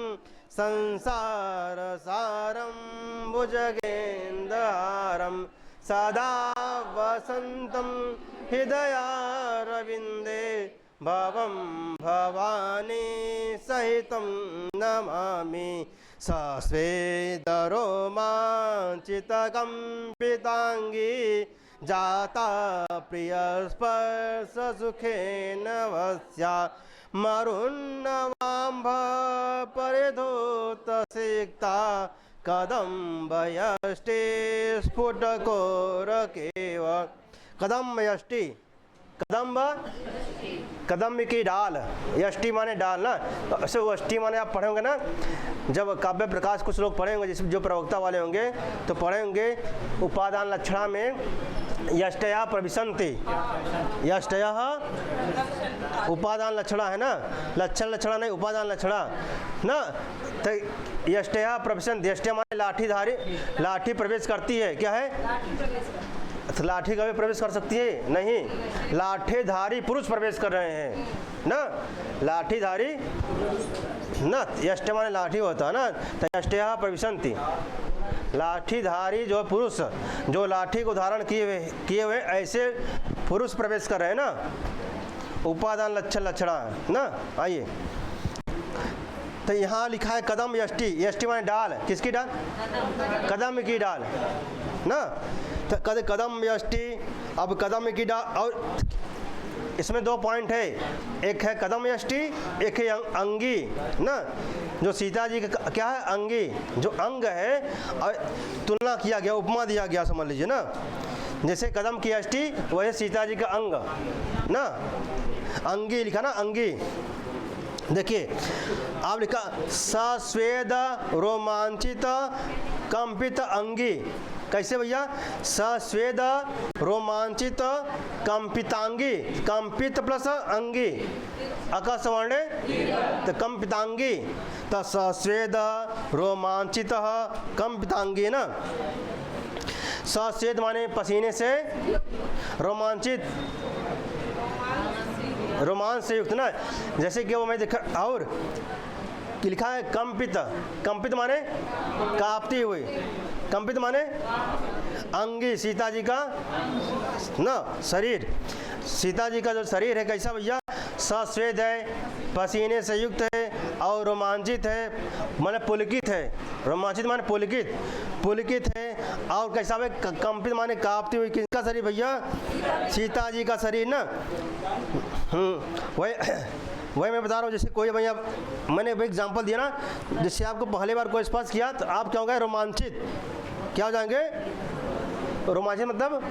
संसार सारम भुजगेन्द्रहारम सदा वसंतम हृदयारविंदे भवं भवानी सहितं नमामि। सस्वेदरोमाञ्चितकम्पिताङ्गी जाता प्रियस्पर्श सुखेन वस्या मरुन्नवाम्भ परिधूतसिक्ता कदम्बयष्टि स्फुटकोरकेव। कदम्बयष्टि, कदम्ब की डाल, यष्टि माने डाल ना, तो ऐसे अष्टि माने आप पढ़ेंगे ना, जब काव्य प्रकाश कुछ लोग पढ़ेंगे, जिस जो प्रवक्ता वाले होंगे तो पढ़ेंगे उपादान लक्षणा में यष्टया प्रविशन्ति, यष्टया उपादान लक्षणा है ना, लक्षणा नहीं उपादान लक्षणा ना, तो यष्टया प्रविशन्ति, यष्टया माने लाठीधारी, लाठी प्रवेश करती है, क्या है? तो लाठी कभी प्रवेश कर सकती है? नहीं, लाठीधारी पुरुष प्रवेश कर रहे हैं ना, लाठीधारी ना, यष्ट माने लाठी होता है ना, तो यष्टया प्रविशन्ति, लाठीधारी जो पुरुष, जो लाठी को धारण किए हुए ऐसे पुरुष प्रवेश कर रहे हैं ना, उपादान लक्षणा ना। आइए तो यहाँ लिखा है कदम यष्टि, यष्टि माने डाल, किसकी डाल? कदम की डाल ना, तो कदम यष्टि। अब कदम की डाल, और इसमें दो पॉइंट है, एक है कदम यष्टि, एक है अंगी ना, जो सीता जी का क्या है? अंगी, जो अंग है, और तुलना किया गया, उपमा दिया गया, समझ लीजिए ना, जैसे कदम की यष्टि वह सीता जी का अंग ना, अंगी लिखा ना, अंगी। देखिए आप लिखा सस्वेद रोमांचित कंपित अंगी, कैसे भैया? सस्वेद रोमांचित कंपितांगी, कंपित प्लस अंगी, अकस्वर्णे तो कंपितांगी, तो सस्वेद रोमांचित कंपितांगी ना। सस्वेद माने पसीने से, रोमांचित रोमांच से युक्त ना। जैसे कि वो मैं देखा और लिखा है कंपित, कंपित माने कांपती हुई, कंपित माने अंगी, सीता जी का ना शरीर, सीता जी का जो शरीर है कैसा भैया, सस्वेद है, पसीने से युक्त है और रोमांचित है, माने पुलकित है। रोमांचित माने पुलकित, पुलकित है और कैसा है, कंपित माने कांपती हुई। किसका शरीर भैया, सीता जी का शरीर ना। वही मैं बता रहा हूँ। जैसे कोई भैया मैंने एक एग्जांपल दिया ना, जिससे आपको पहली बार कोई स्पर्श किया तो आप क्या हो गए, रोमांचित। क्या हो जाएंगे, रोमांचित मतलब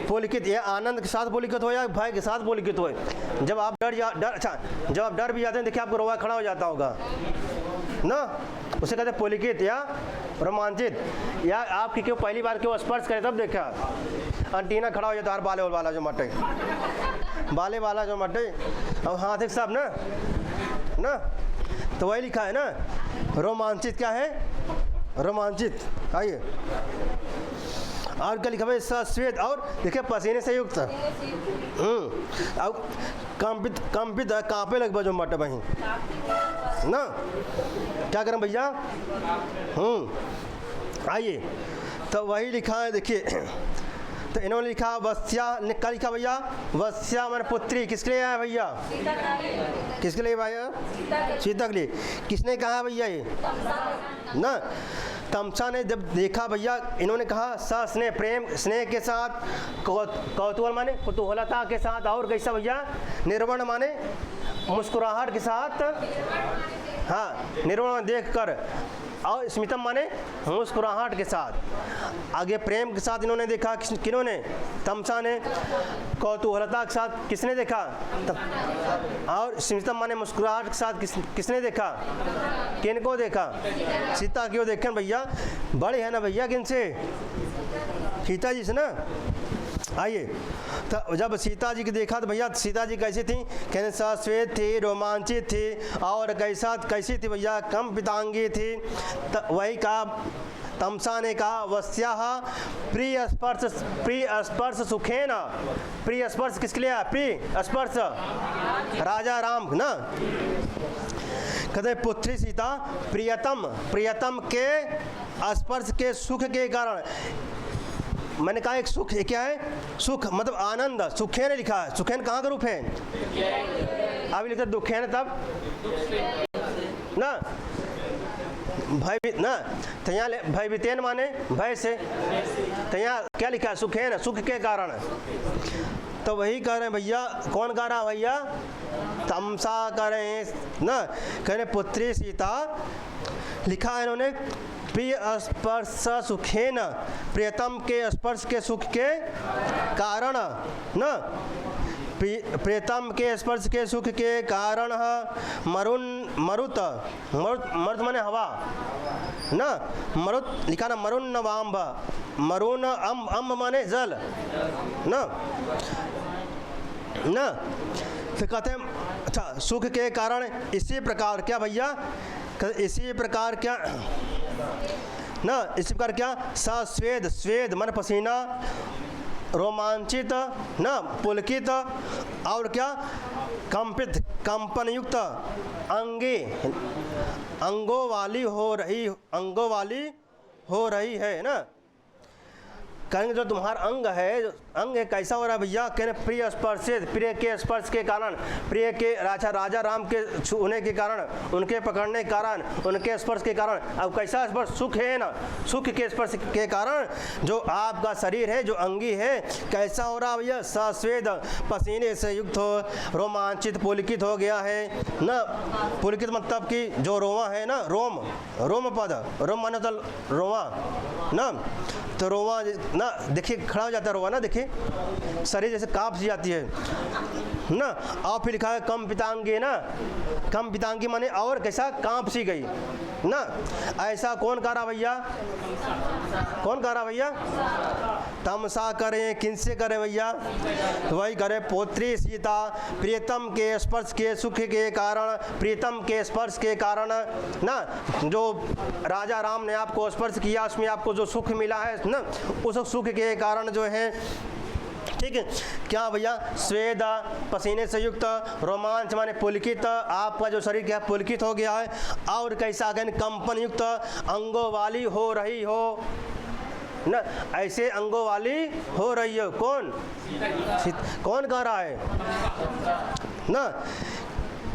पुलकित, या आनंद के साथ पुलकित हो या भय के साथ पुलकित हो। जब आप अच्छा जब आप डर भी जाते हैं, देखिए आपको रोवा खड़ा हो जाता होगा ना, उसे कहते हैं पुलकित या रोमांचित। या आपकी क्यों पहली बार क्यों स्पर्श करे तब देखा, अंटीना खड़ा हो जाता है, बाले वाला जो मटे, बाले वाला जो मटे और हाथ एक सब ना, तो वही लिखा है ना, रोमांचित। क्या है, रोमांचित। आइए और क्या लिखा है, सस्वेद और देखिए पसीने से युक्त। अब कंपित, कंपित कांपे लग जो मटे वहीं ना। क्या करें भैया, आइए तो वही लिखा है। देखिए तो इन्होंने लिखा वस्या, क्या लिखा भैया, वस्या मैंने पुत्री। किसके लिए आया भैया, किसके लिए भैया, सीता के लिए। किसने कहा भैया ये ना, तमसा ने जब देखा भैया, इन्होंने कहा स स्नेह, प्रेम स्नेह के साथ, कौतूहल माने कुतूहलता के साथ, और कैसा भैया, निर्वण माने मुस्कुराहट के साथ, हाँ निर्वण देख कर, और स्मितम माने मुस्कुराहट के साथ। आगे प्रेम के साथ इन्होंने देखा, किन्होंने, तमसा ने। कौतूहलता के साथ किसने देखा, और स्मितम माने मुस्कुराहट के साथ किसने देखा, किनको देखा, सीता क्यों देखें भैया, बड़े है ना भैया किनसे, सीता जी से ना। आइए तो जब सीता जी की देखा तो भैया सीता जी कैसी थी, कहने सस्वेद थी, रोमांचित थी, और कैसी थी भैया, कंपितांगी थी। तो वही कहा, तमसा ने कहा वस्या प्रिय स्पर्श, प्रिय स्पर्श सुखेन। प्रिय स्पर्श किसके लिए, प्रिय स्पर्श राजा राम ना। कहते पुत्री सीता प्रियतम, प्रियतम के स्पर्श के सुख के कारण। मैंने कहा एक सुख, क्या है, सुख मतलब आनंद, सुखेन लिखा है। सुखेन कहाँ का रूप है, अभी लिखते दुखेन तब ना, भय ना, तो यहाँ भयभीतेन माने भय से, तो यहाँ क्या लिखा है, सुखेन, सुख के कारण। तो वही कह रहे हैं भैया, कौन कह रहा है भैया, तमसा कह रहे हैं ना। कह रहे पुत्री सीता, लिखा है इन्होंने प्रिय स्पर्श सुखेन, प्रियतम के स्पर्श के सुख के कारण ना। प्रियतम के स्पर्श के सुख के कारण मरुत, मरुत माने हवा ना, मरुत लिखा ना, मरुन नवाम्ब, मरुन अम्ब माने जल ना। तो कहते हैं अच्छा, सुख के कारण इसी प्रकार क्या भैया, इसी प्रकार क्या ना, इसी प्रकार क्या, सस्वेद, स्वेद मन पसीना, रोमांचित ना, पुलकित, और क्या, कंपित, कंपन युक्त, अंगे, अंगों वाली हो रही, अंगों वाली हो रही है ना। कहेंगे जो तुम्हारा अंग है, अंग है कैसा हो रहा है भैया, कहने प्रिय स्पर्श, प्रिय के स्पर्श के कारण, प्रिय के राजा राम के छूने के कारण, उनके पकड़ने के कारण, उनके स्पर्श के कारण। अब कैसा स्पर्श, सुख है ना, सुख के स्पर्श के कारण जो आपका शरीर है, जो अंगी है, कैसा हो रहा है भैया, सस्वेद, पसीने से युक्त हो, रोमांचित, पुलकित हो गया है ना। पुलकित मतलब कि जो रोवा है ना, रोम, रोम पद, रोम माने तो रोवा ना, तो रोवा ना देखिए खड़ा हो जाता रोआ ना, देखिए शरीर जैसे कांप सी जाती है ना। और फिर लिखा है कम पितांगी ना, कम पितांगी माने और कैसा कांप सी गई ना। ऐसा कौन कह रहा भैया, कौन कह रहा भैया? तमसा करें, किनसे करें भैया? तो वही करे पौत्री सीता प्रियतम के स्पर्श के सुख के कारण, प्रियतम के स्पर्श के कारण ना, जो राजा राम ने आपको स्पर्श किया उसमें आपको जो सुख मिला है ना, उस सुख के कारण जो है, ठीक है क्या भैया? स्वेद पसीने से युक्त, रोमांच माने पुलकित, आपका जो शरीर क्या पुलकित हो गया है। और कैसा कहने कंपन युक्त, अंगों वाली हो रही हो ना, ऐसे अंगों वाली हो रही हो। कौन कौन कह रहा है ना?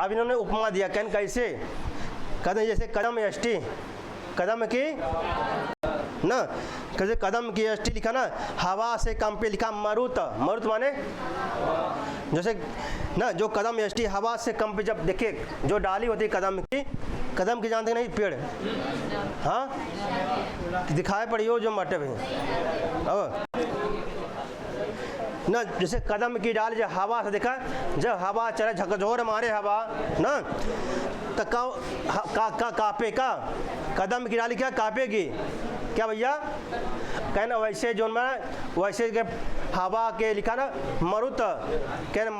अब इन्होंने उपमा दिया, कहन कैसे? कहते जैसे कदम यष्टि, कदम की ना, कैसे कदम की यष्टि लिखा ना, हवा से कंपे लिखा मरुत, मरुत माने जैसे ना जो कदम यष्टि हवा से कंपे, जब देखिए जो डाली होती है कदम की जानते नहीं पेड़, हाँ दिखाई पड़ी हो जो मटे भाई ना, जैसे कदम की डाल जब हवा से देखा, जब हवा चले झकझोर मारे हवा ना, तो कापे का कदम की डाली क्या कापेगी क्या भैया? कहना वैसे जो वैसे के हवा के लिखा ना मरुत, कहना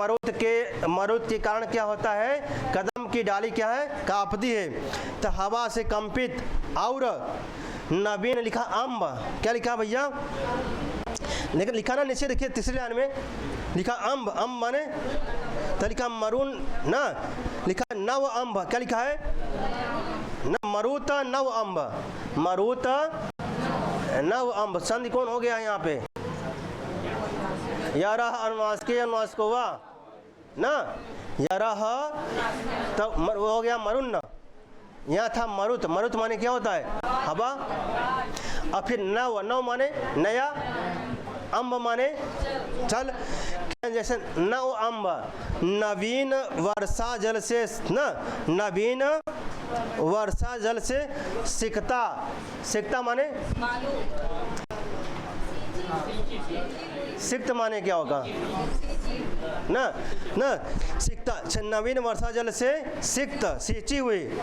मरुत के कारण क्या होता है? कदम की डाली क्या है? कांपती है। तो हवा से कंपित। और नवीन लिखा अम्ब, क्या लिखा भैया? लेकिन लिखा ना नीचे देखिए तीसरी लाइन में लिखा अम्ब, अम्ब माने तो लिखा मरून ना, लिखा नव अम्ब, क्या लिखा है? न मरुत नव अम्ब, मरुत नव अम्ब। संधि कौन हो गया यहाँ पे? यारह अनुनास के अनुनास को हुआ ना, यारह तब हो गया मरुन ना, यहाँ था मरुत, मरुत माने क्या होता है? हवा। और फिर नव, नव माने नया, अम्ब माने चल, जैसे नव अम्ब, नवीन वर्षा जल से ना, नवीन वर्षा जल से सिकता, सिकता माने सिक्त माने क्या होगा ना, ना सिकता, नवीन वर्षा जल से सिक्त, सींची हुई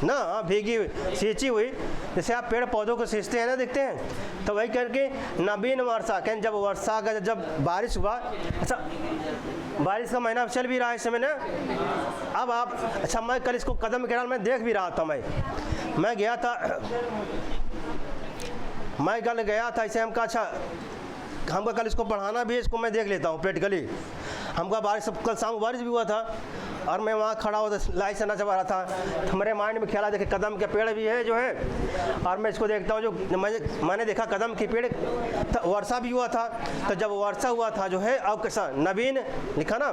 ना, भीगी हुई, सींची हुई। जैसे आप पेड़ पौधों को सींचते हैं ना, देखते हैं, तो वही करके नवीन वर्षा, कहें जब वर्षा का जब बारिश हुआ, अच्छा बारिश का महीना चल भी रहा है इस समय ना। अब आप अच्छा, मैं कल इसको कदम के डाल में देख भी रहा था, मैं गया था, मैं कल गया था ऐसे, हमका अच्छा हमका कल इसको पढ़ाना भी है, इसको मैं देख लेता हूँ प्रैक्टिकली। हमका बारिश, कल शाम को बारिश भी हुआ था और मैं वहाँ खड़ा होता लाइट से नजर आ रहा था, हमारे माइंड में ख्याल देखे कदम के पेड़ भी है जो है, और मैं इसको देखता हूँ, जो मैंने देखा कदम के पेड़, तो वर्षा भी हुआ था। तो जब वर्षा हुआ था जो है, अब कैसा नवीन लिखा ना,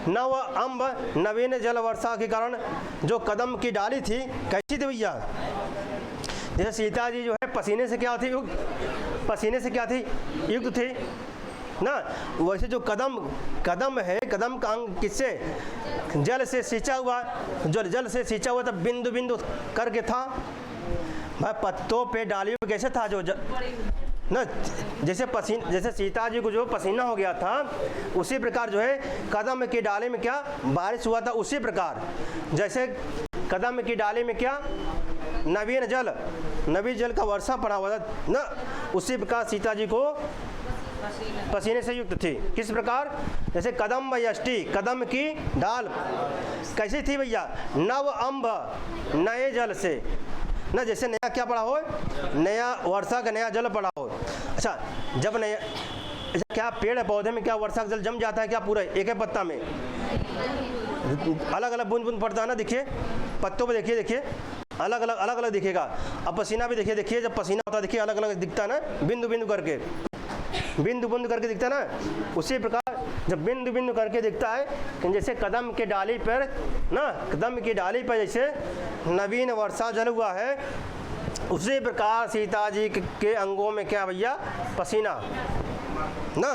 नव अम्ब, नवीन जल वर्षा के कारण जो कदम की डाली थी कैसी थी भैया? जैसे सीता जी जो है पसीने से क्या थी? पसीने से क्या थी? युक्त थी ना। वैसे जो कदम है, कदम का अंग किससे? जल से सींचा हुआ, जल से सींचा हुआ, तब बिंदु बिंदु करके था भाई, पत्तों पे डालियों पे कैसे था जो ना, जैसे सीता जी को जो पसीना हो गया था, उसी प्रकार जो है कदम की डाली में क्या बारिश हुआ था, उसी प्रकार जैसे कदम की डाली में क्या नवीन जल का वर्षा पड़ा हुआ था ना, उसी प्रकार सीता जी को पसीने से युक्त थी। किस प्रकार? जैसे कदम यष्टि, कदम की डाल कैसी थी भैया? नव अम्ब, नए जल से ना, जैसे नया क्या पड़ा हो? नया वर्षा का नया जल पड़ा हो। अच्छा, जब नया क्या पेड़ पौधे में क्या वर्षा का जल जम जाता है क्या? पूरा एक ही पत्ता में अलग अलग बूंद बूंद पड़ता है ना। देखिए पत्तों पे देखिए अलग अलग दिखेगा। अब पसीना भी देखिए जब पसीना होता है देखिए अलग अलग दिखता है ना, बिंदु बिंदु करके दिखता है ना। उसी प्रकार जब बिंदु बिंदु करके दिखता है कि जैसे कदम के डाली पर ना, कदम की डाली पर जैसे नवीन वर्षा जल हुआ है, उसी प्रकार सीता जी के अंगों में क्या भैया? पसीना ना।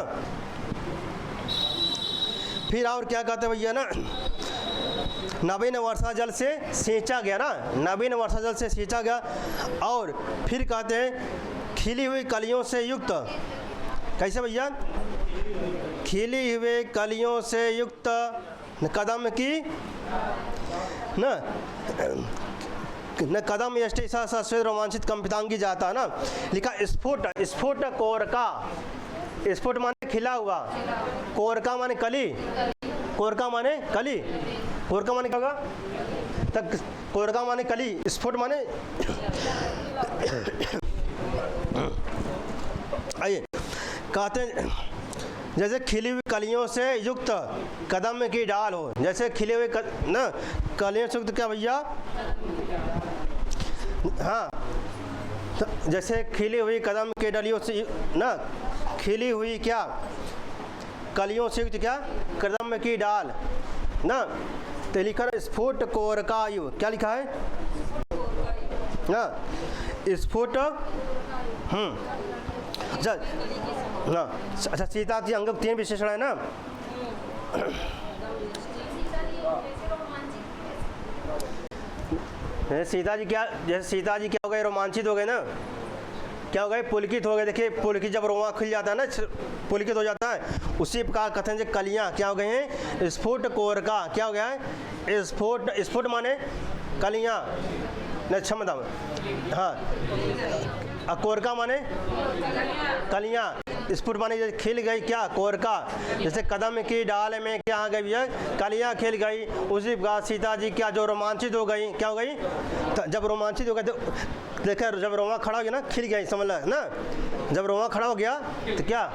फिर और क्या कहते भैया ना, नवीन वर्षा जल से सींचा गया ना, नवीन वर्षा जल से सींचा गया। और फिर कहते हैं खिली हुई कलियों से युक्त, कैसे भैया? खिली हुई कलियों से युक्त कदम की न कदम यष्टि सस्वेद रोमांचित कंपितांगी जाता है ना। लिखा स्फुट, स्फुट कोरका, स्फुट माने खिला हुआ, कोरका माने कली, कोरका माने कली, कोरका माने क्या होगा? तक कोरका माने कली, स्फुट माने आइए कहते हैं जैसे खिली हुई कलियों से युक्त कदम की डाल हो, जैसे खिले हुए कलियों से युक्त क्या भैया? हाँ, तो जैसे खिली हुई कदम के डलियों से ना, खिली हुई क्या कलियों से युक्त क्या कदम की डाल ना। तो लिखा है स्फुट कोरकायु, क्या लिखा है ना? स्फुट अच्छा ना। अच्छा सीता जी अंग 3 विशेषण है ना। सीता जी क्या, जैसे सीता जी क्या हो गए? रोमांचित हो गए ना। क्या हो गए? पुलकित हो गए। देखिए पुलकित जब रोमा खिल जाता है ना, पुलकित हो जाता है, उसी प्रकार कथन जो कलियाँ क्या हो गए हैं? स्फुट कोरका क्या हो गया है? स्फुट, स्फुट माने कलियाँ नहीं, क्षमता में हाँ, कोरका माने कलियाँ, स्फुट माने जैसे खिल गई क्या कोरका, जैसे कदम की डाल में क्या आ गई भैया? कलियाँ खिल गई। उसी प्रकार सीता जी क्या जो रोमांचित हो गई, क्या हो गई? जब रोमांचित हो गए तो देखा, जब रोमा खड़ा हो गया ना, खिल गया, समझ ला ना। जब रोमा खड़ा हो गया तो क्या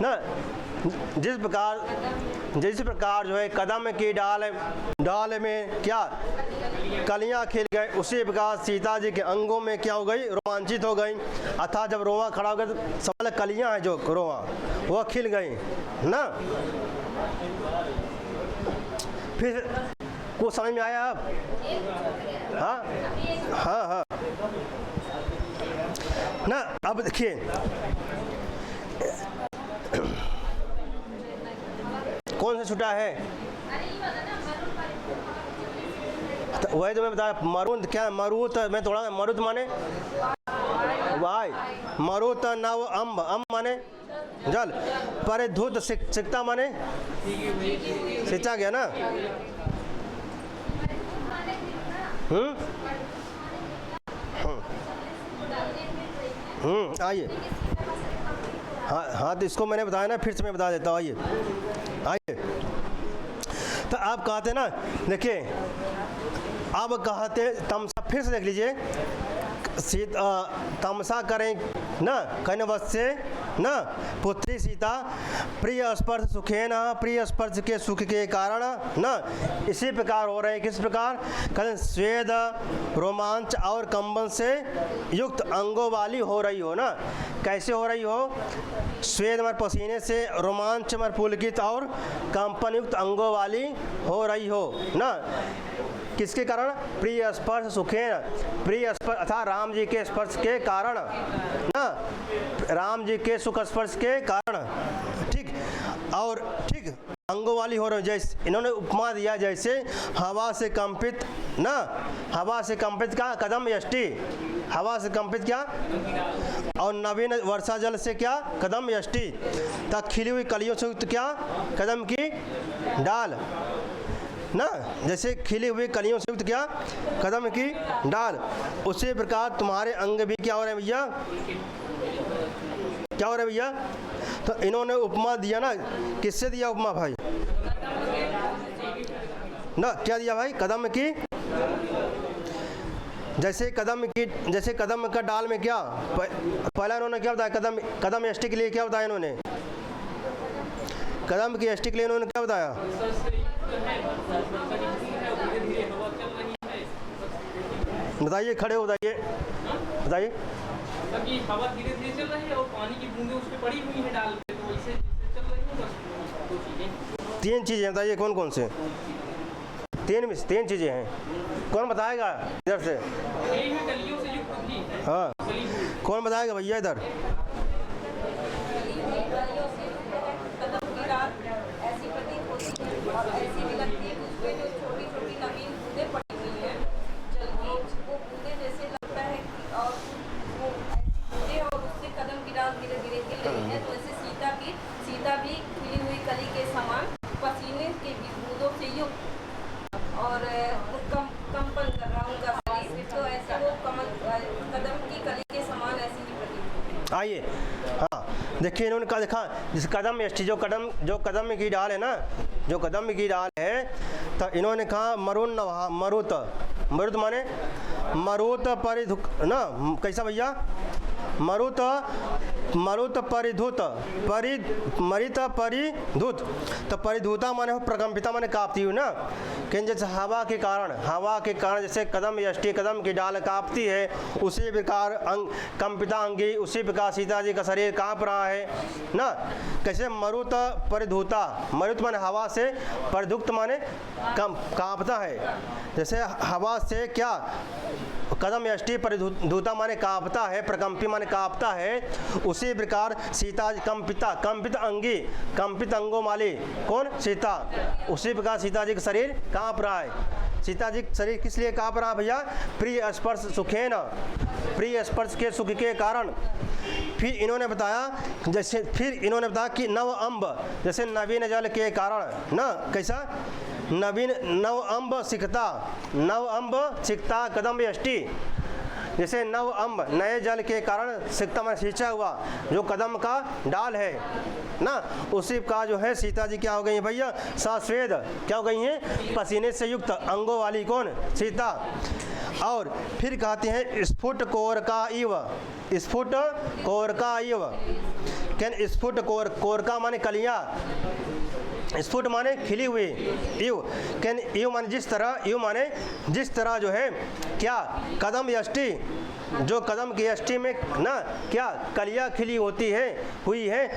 ना, जिस प्रकार जो है कदम की डाल में क्या कलियां खिल गए, उसी प्रकार सीता जी के अंगों में क्या हो गई? रोमांचित हो गई। अर्थात जब रोमा खड़ा हो गया तो समझ कलियां हैं जो रोमा वह खिल गई ना। फिर कुछ समझ में आया अब? हाँ हाँ हाँ ना। अब देखिए कौन सा छुटा है? तो वही तो मैं बताया, मरुत क्या? मरुत मैं थोड़ा, मरुत माने वाय, मरुत नव अम्ब, अम्ब माने जल, पर धुत सिकता माने सिंचा गया ना। आइए हाँ हाँ, तो इसको मैंने बताया ना, फिर से मैं बता देता हूँ। आइए आइए, तो आप कहते हैं ना, देखिए अब कहते तमसा, फिर से देख लीजिए, तमसा करें ना कन्वस्य ना पुत्री सीता, प्रिय स्पर्श सुखे न, प्रिय स्पर्श के सुख के कारण ना इसी प्रकार हो रहे हैं। किस प्रकार? कहते स्वेद रोमांच और कंबन से युक्त अंगों वाली हो रही हो ना। कैसे हो रही हो? स्वेद मर पसीने से, रोमांच मर पुलकित और कंपन युक्त अंगों वाली हो रही हो ना। किसके कारण? प्रिय स्पर्श सुखेन, प्रिय स्पर्श अर्थात राम जी के स्पर्श के कारण ना, राम जी के सुख स्पर्श के कारण, ठीक। और ठीक अंगों वाली हो रही, जैसे इन्होंने उपमा दिया जैसे हवा से कंपित ना, हवा से कंपित क्या? कदम यष्टि, हवा से कंपित क्या? और नवीन वर्षा जल से क्या? कदम यष्टि। तक खिली हुई कलियों से युक्त क्या? कदम की डाल ना, जैसे खिली हुई कलियों से युक्त क्या? कदम की डाल। उसी प्रकार तुम्हारे अंग भी क्या हो रहे हैं भैया? क्या हो रहे हैं भैया? तो इन्होंने उपमा दिया ना, किससे दिया उपमा भाई? ना क्या दिया भाई? कदम की, जैसे कदम की, जैसे कदम का डाल में क्या पहला इन्होंने क्या बताया? कदम, कदम यष्टि के लिए क्या बताया इन्होंने? कदम की यष्टि के लिए इन्होंने क्या बताया? बताइए, खड़े हो बताइए, बताइए। हवा धीरे धीरे चल रही है और पानी की बूंदें उस पे पड़ी हुई है डाल पे, तो वैसे चल रही है बस। दो चीजें, 3 चीजें बताइए, कौन कौन से? 3 चीजें हैं, कौन बताएगा इधर से? कलियों से युक्त थी। हाँ, कौन बताएगा भैया इधर? ऐसी प्रतीत होती है और ऐसी भी लगती है उसपे जो छोटी छोटी नवीन बूंदें पड़ी हुई हैं जल की, वो बूंदें जैसे लगता है कि और वो आइए, हाँ देखिए इन्होंने कहा, देखा जिस कदम यष्टि, जो कदम की डाल है ना, जो कदम की डाल है, तो इन्होंने कहा मरुन नवहा, मरुत, मरुत माने मरुत परिधु ना, कैसा भैया, मरुत परिधुत, मरित परिधुत, तो परिधुता माने प्रकंपिता माने कांपती हुई ना, कि जैसे हवा के कारण जैसे कदम यष्टि, कदम की डाल कांपती है, उसी प्रकार कंपिता अंगी, उसी प्रकार सीता जी का शरीर कांप रहा है ना। कैसे मरुत परिधुता, मरुत माने हवा से, परिधुक्त माने कांपता है, जैसे हवा से क्या, कदम यष्टि परिधुता माने कांपता है, प्रकंपी माने कांपता है, उसी प्रकार सीता कंपिता, कंपित अंगी, कंपित अंगों वाली कौन, सीता, उसी प्रकार सीता जी का शरीर कांप रहा है। सीता जी का शरीर किस लिए कांप रहा है भैया, प्रिय स्पर्श सुखे न, प्रिय स्पर्श के सुख के कारण। फिर इन्होंने बताया कि नव अम्ब, जैसे नवीन जल के कारण ना, कैसा नव अम्ब सिकता कदम यष्टि, जैसे नव अम्ब नए जल के कारण सिकता में सींचा हुआ जो कदम का डाल है ना, उसी का जो है सीता जी क्या हो गई है भैया, सस्वेद क्या हो गई हैं, पसीने से युक्त अंगों वाली कौन, सीता। और फिर कहते हैं स्फुट कोरका इव, स्फुट कोरका इव, क्या स्फुट कोरका माने कलियाँ, स्फुट माने खिली हुई, इव कैन, इव माने जिस तरह, इव माने जिस तरह जो है क्या, कदम यष्टि, जो कदम की यष्टि में ना क्या कलियाँ खिली होती है, हुई है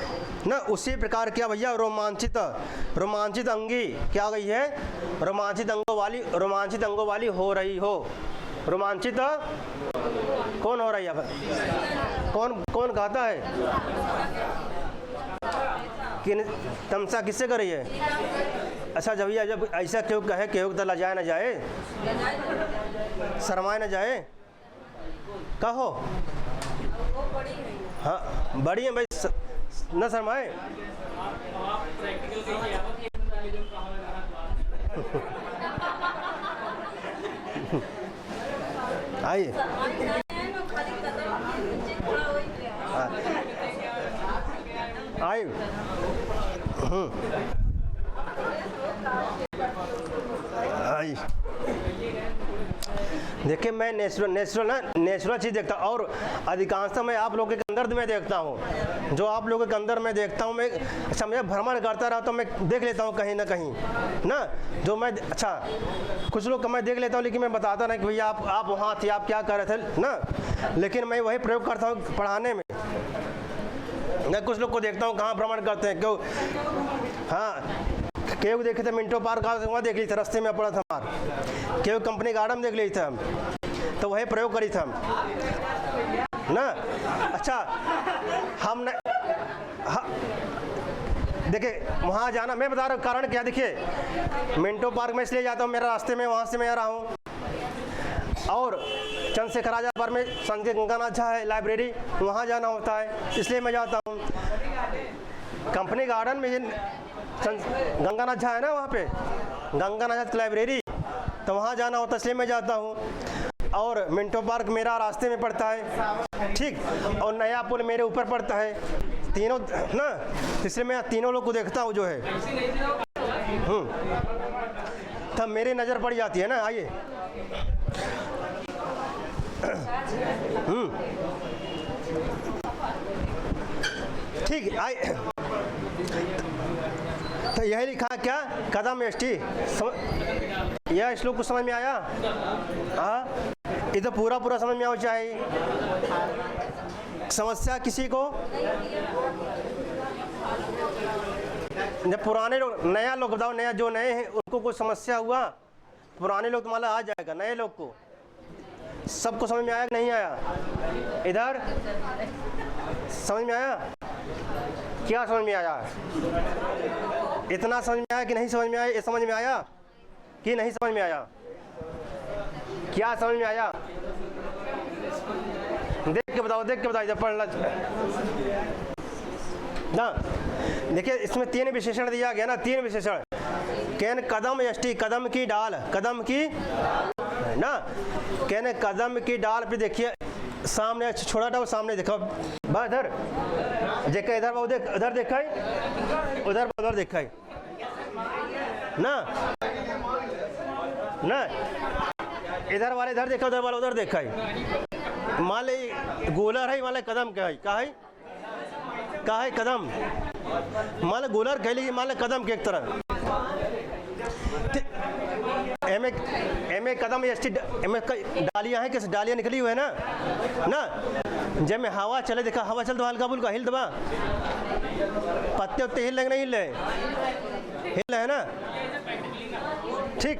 ना, उसी प्रकार क्या भैया रोमांचित अंगी क्या हो गई है, रोमांचित अंगों वाली हो रही हो। रोमांचित कौन हो रही है, कौन कहता है कि तमसा किससे कर रही है। अच्छा जब भैया, जब ऐसा क्यों कहे, क्यों तो लजाए न जाए, शर्माए न जाए, कहो हाँ बड़ी है भाई, न शर्माए। आइए आइए, देखिए मैं नेचुरल चीज़ देखता हूँ, और अधिकांशतः मैं आप लोगों के अंदर में देखता हूँ, जो आप लोगों के अंदर में देखता हूँ मैं, अच्छा मैं भ्रमण करता रहता हूँ, मैं देख लेता हूँ कहीं ना कहीं ना, जो मैं, अच्छा कुछ लोग मैं देख लेता हूँ, लेकिन मैं बताता ना कि भैया आप वहाँ थे, आप क्या कर रहे थे ना, लेकिन मैं वही प्रयोग करता हूँ पढ़ाने में। मैं कुछ लोग को देखता हूँ कहाँ भ्रमण करते हैं, क्यों, हाँ केव देखे थे मिंटो पार्क, वहाँ देख ली थी, रास्ते में पड़ा था हमार, केव कंपनी गार्डन देख ली थे हम, तो वही प्रयोग करी थे हम ना। अच्छा हम न, देखिए वहाँ जाना, मैं बता रहा हूँ कारण क्या, देखिए मिंटो पार्क में इसलिए जाता हूँ, मेरा रास्ते में वहाँ से मैं आ रहा हूँ, और चंद्रशेखर आजाद पार्क में संत गंगानाथ झा है लाइब्रेरी, वहाँ जाना होता है, इसलिए मैं जाता हूँ। कंपनी गार्डन में गंगानाथ झा है ना, वहाँ पे गंगानाथ लाइब्रेरी, तो वहाँ जाना होता है, इसलिए मैं जाता हूँ। और मिंटो पार्क मेरा रास्ते में पड़ता है, ठीक, और नया पुल मेरे ऊपर पड़ता है, तीनों ना, इसलिए मैं तीनों लोग को देखता हूँ जो है, तब मेरी नज़र पड़ जाती है ना। आइए ठीक, आइए, तो यही लिखा क्या, कदम यष्टि, यह श्लोक को समझ में आया, हाँ ये तो पूरा समझ में आना चाहिए। समस्या किसी को, जब पुराने लोग, नया लोग बताओ, नया जो नए हैं उनको कोई समस्या हुआ, पुराने लोग तुम्हारा आ जाएगा, नए लोग को सबको समझ में आया कि नहीं आया, इधर समझ में आया, क्या समझ में आया, इतना समझ में आया कि नहीं समझ में आया, ये समझ में आया कि नहीं समझ में आया, क्या समझ में आया, देख के बताओ जब पढ़ ना। देखिए इसमें 3 विशेषण दिया गया ना, 3 विशेषण, कैन कदम यष्टि, कदम की डाल, कदम की ना, कहने कदम की डाल पे देखिए सामने, छोटा सा सामने देखो बा इधर देखा, इधर बा देख, इधर देखा है, उधर देखा है ना, ना इधर वाले इधर देखा, उधर वाला उधर देखा है। मान ले गोलर है, मान ले कदम क्या है, का है कदम, मान ले गोलर कह ली, मान ले कदम के एक तरह एम ए कदम एम डालियाँ हैं, किस डालियाँ निकली हुई है ना जब में हवा चले, देखा हवा चल तो हल्का फुल्का हिल दबा, पत्ते उत्ते हिल लगे नहीं हिल रहे है ना, ठीक।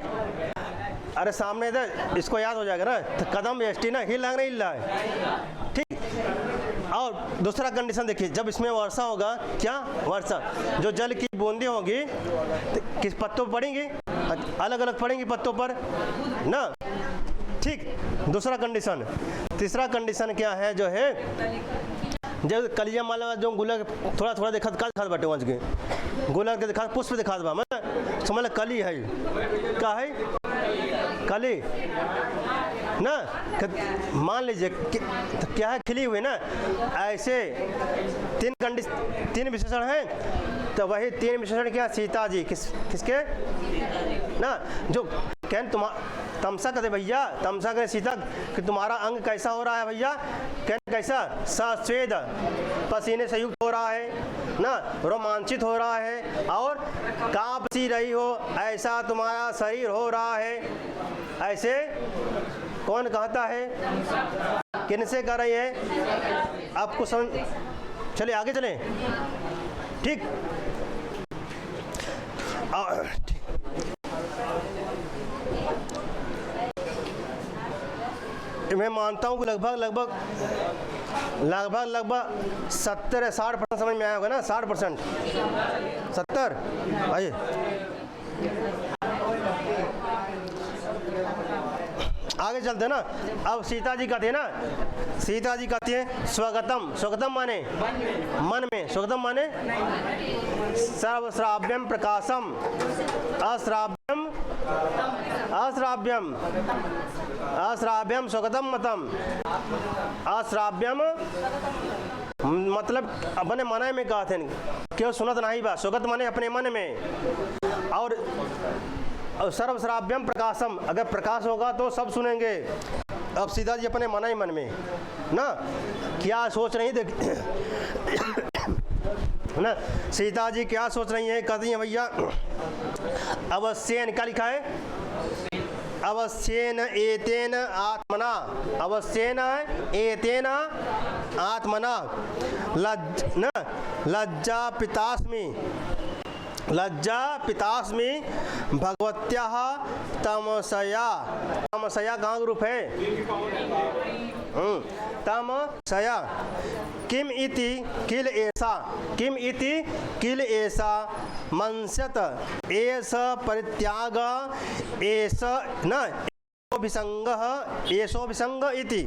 अरे सामने इधर इसको याद हो जाएगा ना, तो कदम एस ना हिल लग नहीं हिल रहा है, ठीक। और दूसरा कंडीशन देखिए, जब इसमें वर्षा होगा, क्या वर्षा, जो जल की बूंदें होगी तो किस पत्तों पर पड़ेंगी, अलग अलग पड़ेंगी पत्तों पर ना, ठीक। दूसरा कंडीशन। तीसरा कंडीशन क्या है, जो है जब कलिया माला जो गुलाब थोड़ा थोड़ा देखा दिखा बाटे वहाँ के गुलाब के दिखा पुष्प दिखा दबा मैं समझ कली है, क्या है कली ना, मान लीजिए तो क्या है खिली हुई ना, ऐसे तीन विशेषण हैं, तो वही तीन विशेषण क्या, सीता जी किसके ना, जो कहन तमसा कहते भैया, तमसा कहते सीता कि तुम्हारा अंग कैसा हो रहा है भैया, कहन कैसा, सस्वेद पसीने से युक्त हो रहा है ना, रोमांचित हो रहा है, और कांप सी रही हो ऐसा तुम्हारा शरीर हो रहा है, ऐसे कौन कहता है, किनसे कर रही है, आपको समझ, चले आगे चलें, ठीक। मैं मानता हूँ कि लगभग 70 या 60% समझ में आया होगा ना, 60%, 70, आइए आगे चलते हैं ना। अब सीता जी कहते हैं ना, सीता जी कहती हैं स्वगतम, स्वगतम माने मन में, स्वगतम माने सर्वश्राव्यम प्रकाशम, अश्राव्यम स्वगतम मतम, अश्राव्यम मतलब अपने मन में कहते हैं, क्यों सुनत नहीं बा, स्वगत माने अपने मन में, और सर्वश्राव्यम प्रकाशम, अगर प्रकाश होगा तो सब सुनेंगे। अब सीता जी अपने मन ही मन में ना क्या सोच रही देख ना, सीता जी क्या सोच रही हैं, कहती हैं भैया अवश्येन, क्या लिखा है, अवश्येन एतेन आत्मना, अवश्येन एतेन आत्मना लज्जा पितास्मि भगवत्याः तमसया, तमसया कहाँ ग्रुप है, तमसया, किम इति किल ऐसा मंस्यत एष परित्याग एष न एषोभिसंग इति,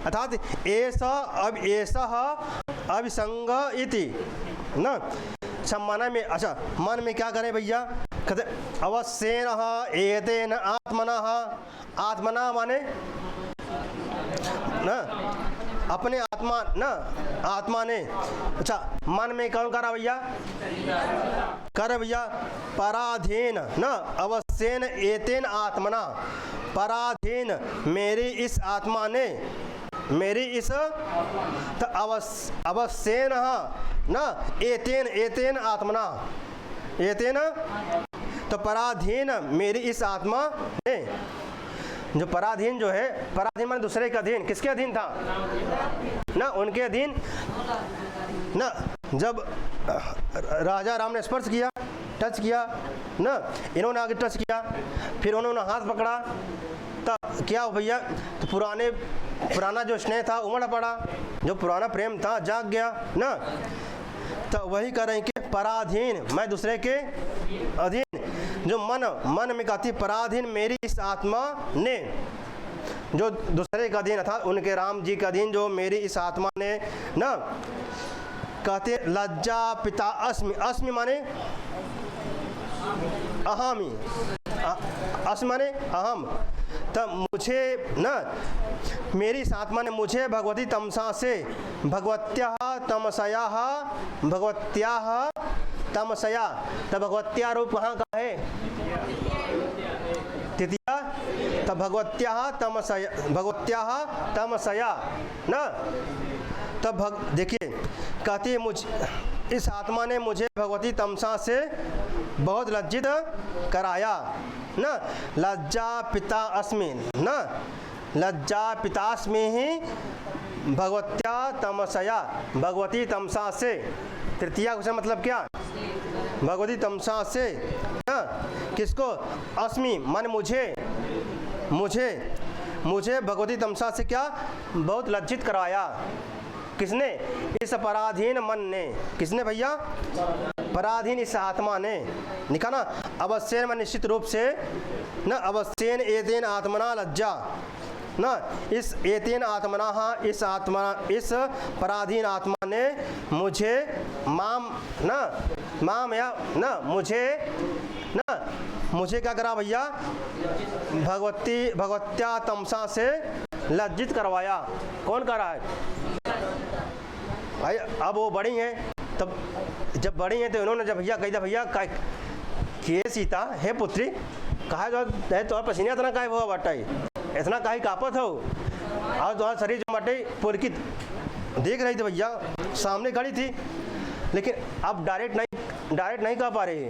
अर्थात एषः अभिसंग इति न, सम्मान में, अच्छा मन में क्या करें भैया, कहते अवश्येन एतेन आत्मना माने ना अपने आत्मा ना, आत्मा ने, अच्छा मन में कौन करा भैया, कर भैया पराधीन ना, अवश्येन एतेन आत्मना, पराधीन मेरी इस आत्मा ने, मेरी इस तो अवश्येन ना एतेन आत्मना, एतेन तो पराधीन मेरी इस आत्मा ने, जो पराधीन जो है, पराधीन माने दूसरे के अधीन, किसके अधीन था ना, उनके अधीन ना, जब राजा राम ने स्पर्श किया, टच किया ना, इन्होंने आगे टच किया, फिर उन्होंने हाथ पकड़ा, तब क्या हो भैया, तो पुराना जो स्नेह था उमड़ पड़ा, जो पुराना प्रेम था जाग गया ना, तो वही कह रहे हैं कि पराधीन मैं दूसरे के अधीन, जो मन में कहती पराधीन मेरी इस आत्मा ने, जो दूसरे का अधीन था, उनके राम जी का अधीन जो मेरी इस आत्मा ने ना, कहते लज्जा पिता अस्मि माने अहमी, अस्मि माने अहम, तब मुझे न मेरी इस आत्मा ने मुझे भगवती तमसा से भगवत्या तमसया, तब भगवत्या रूप कहाँ का है? तृतीया। तब भगवत्या तमसया ना। तब देखिए कहती है मुझ इस आत्मा ने मुझे भगवती तमसा से बहुत लज्जित कराया ना। लज्जा पिता अस्मि ना, लज्जा पितास्मि ही भगवत्या तमसया, भगवती तमसा से। तृतीया का मतलब क्या? भगवती तमसा से ना। किसको? अस्मि मन मुझे भगवती तमसा से क्या? बहुत लज्जित कराया। किसने? इस पराधीन मन ने। किसने भैया? पराधीन इस आत्मा ने। लिखा ना, अवश्य में निश्चित रूप से न अवश्यन एतेन आत्मना लज्जा ना। इस एतेन आत्मना इस पराधीन आत्मा ने मुझे मुझे क्या करा भैया? भगवत्या तमसा से लज्जित करवाया। कौन कर रहा है भाई? अब वो बड़ी हैं, तब जब बड़ी हैं तो इन्होंने जब भैया कही था भैया के सीता हे पुत्री कहा जो है तो पसीना इतना काहे हुआ बाटाई, इतना काहे कापत हो, और तुम्हारा शरीर जो बाटे पुलकित देख रही थी भैया, सामने खड़ी थी, लेकिन अब डायरेक्ट नहीं कह पा रही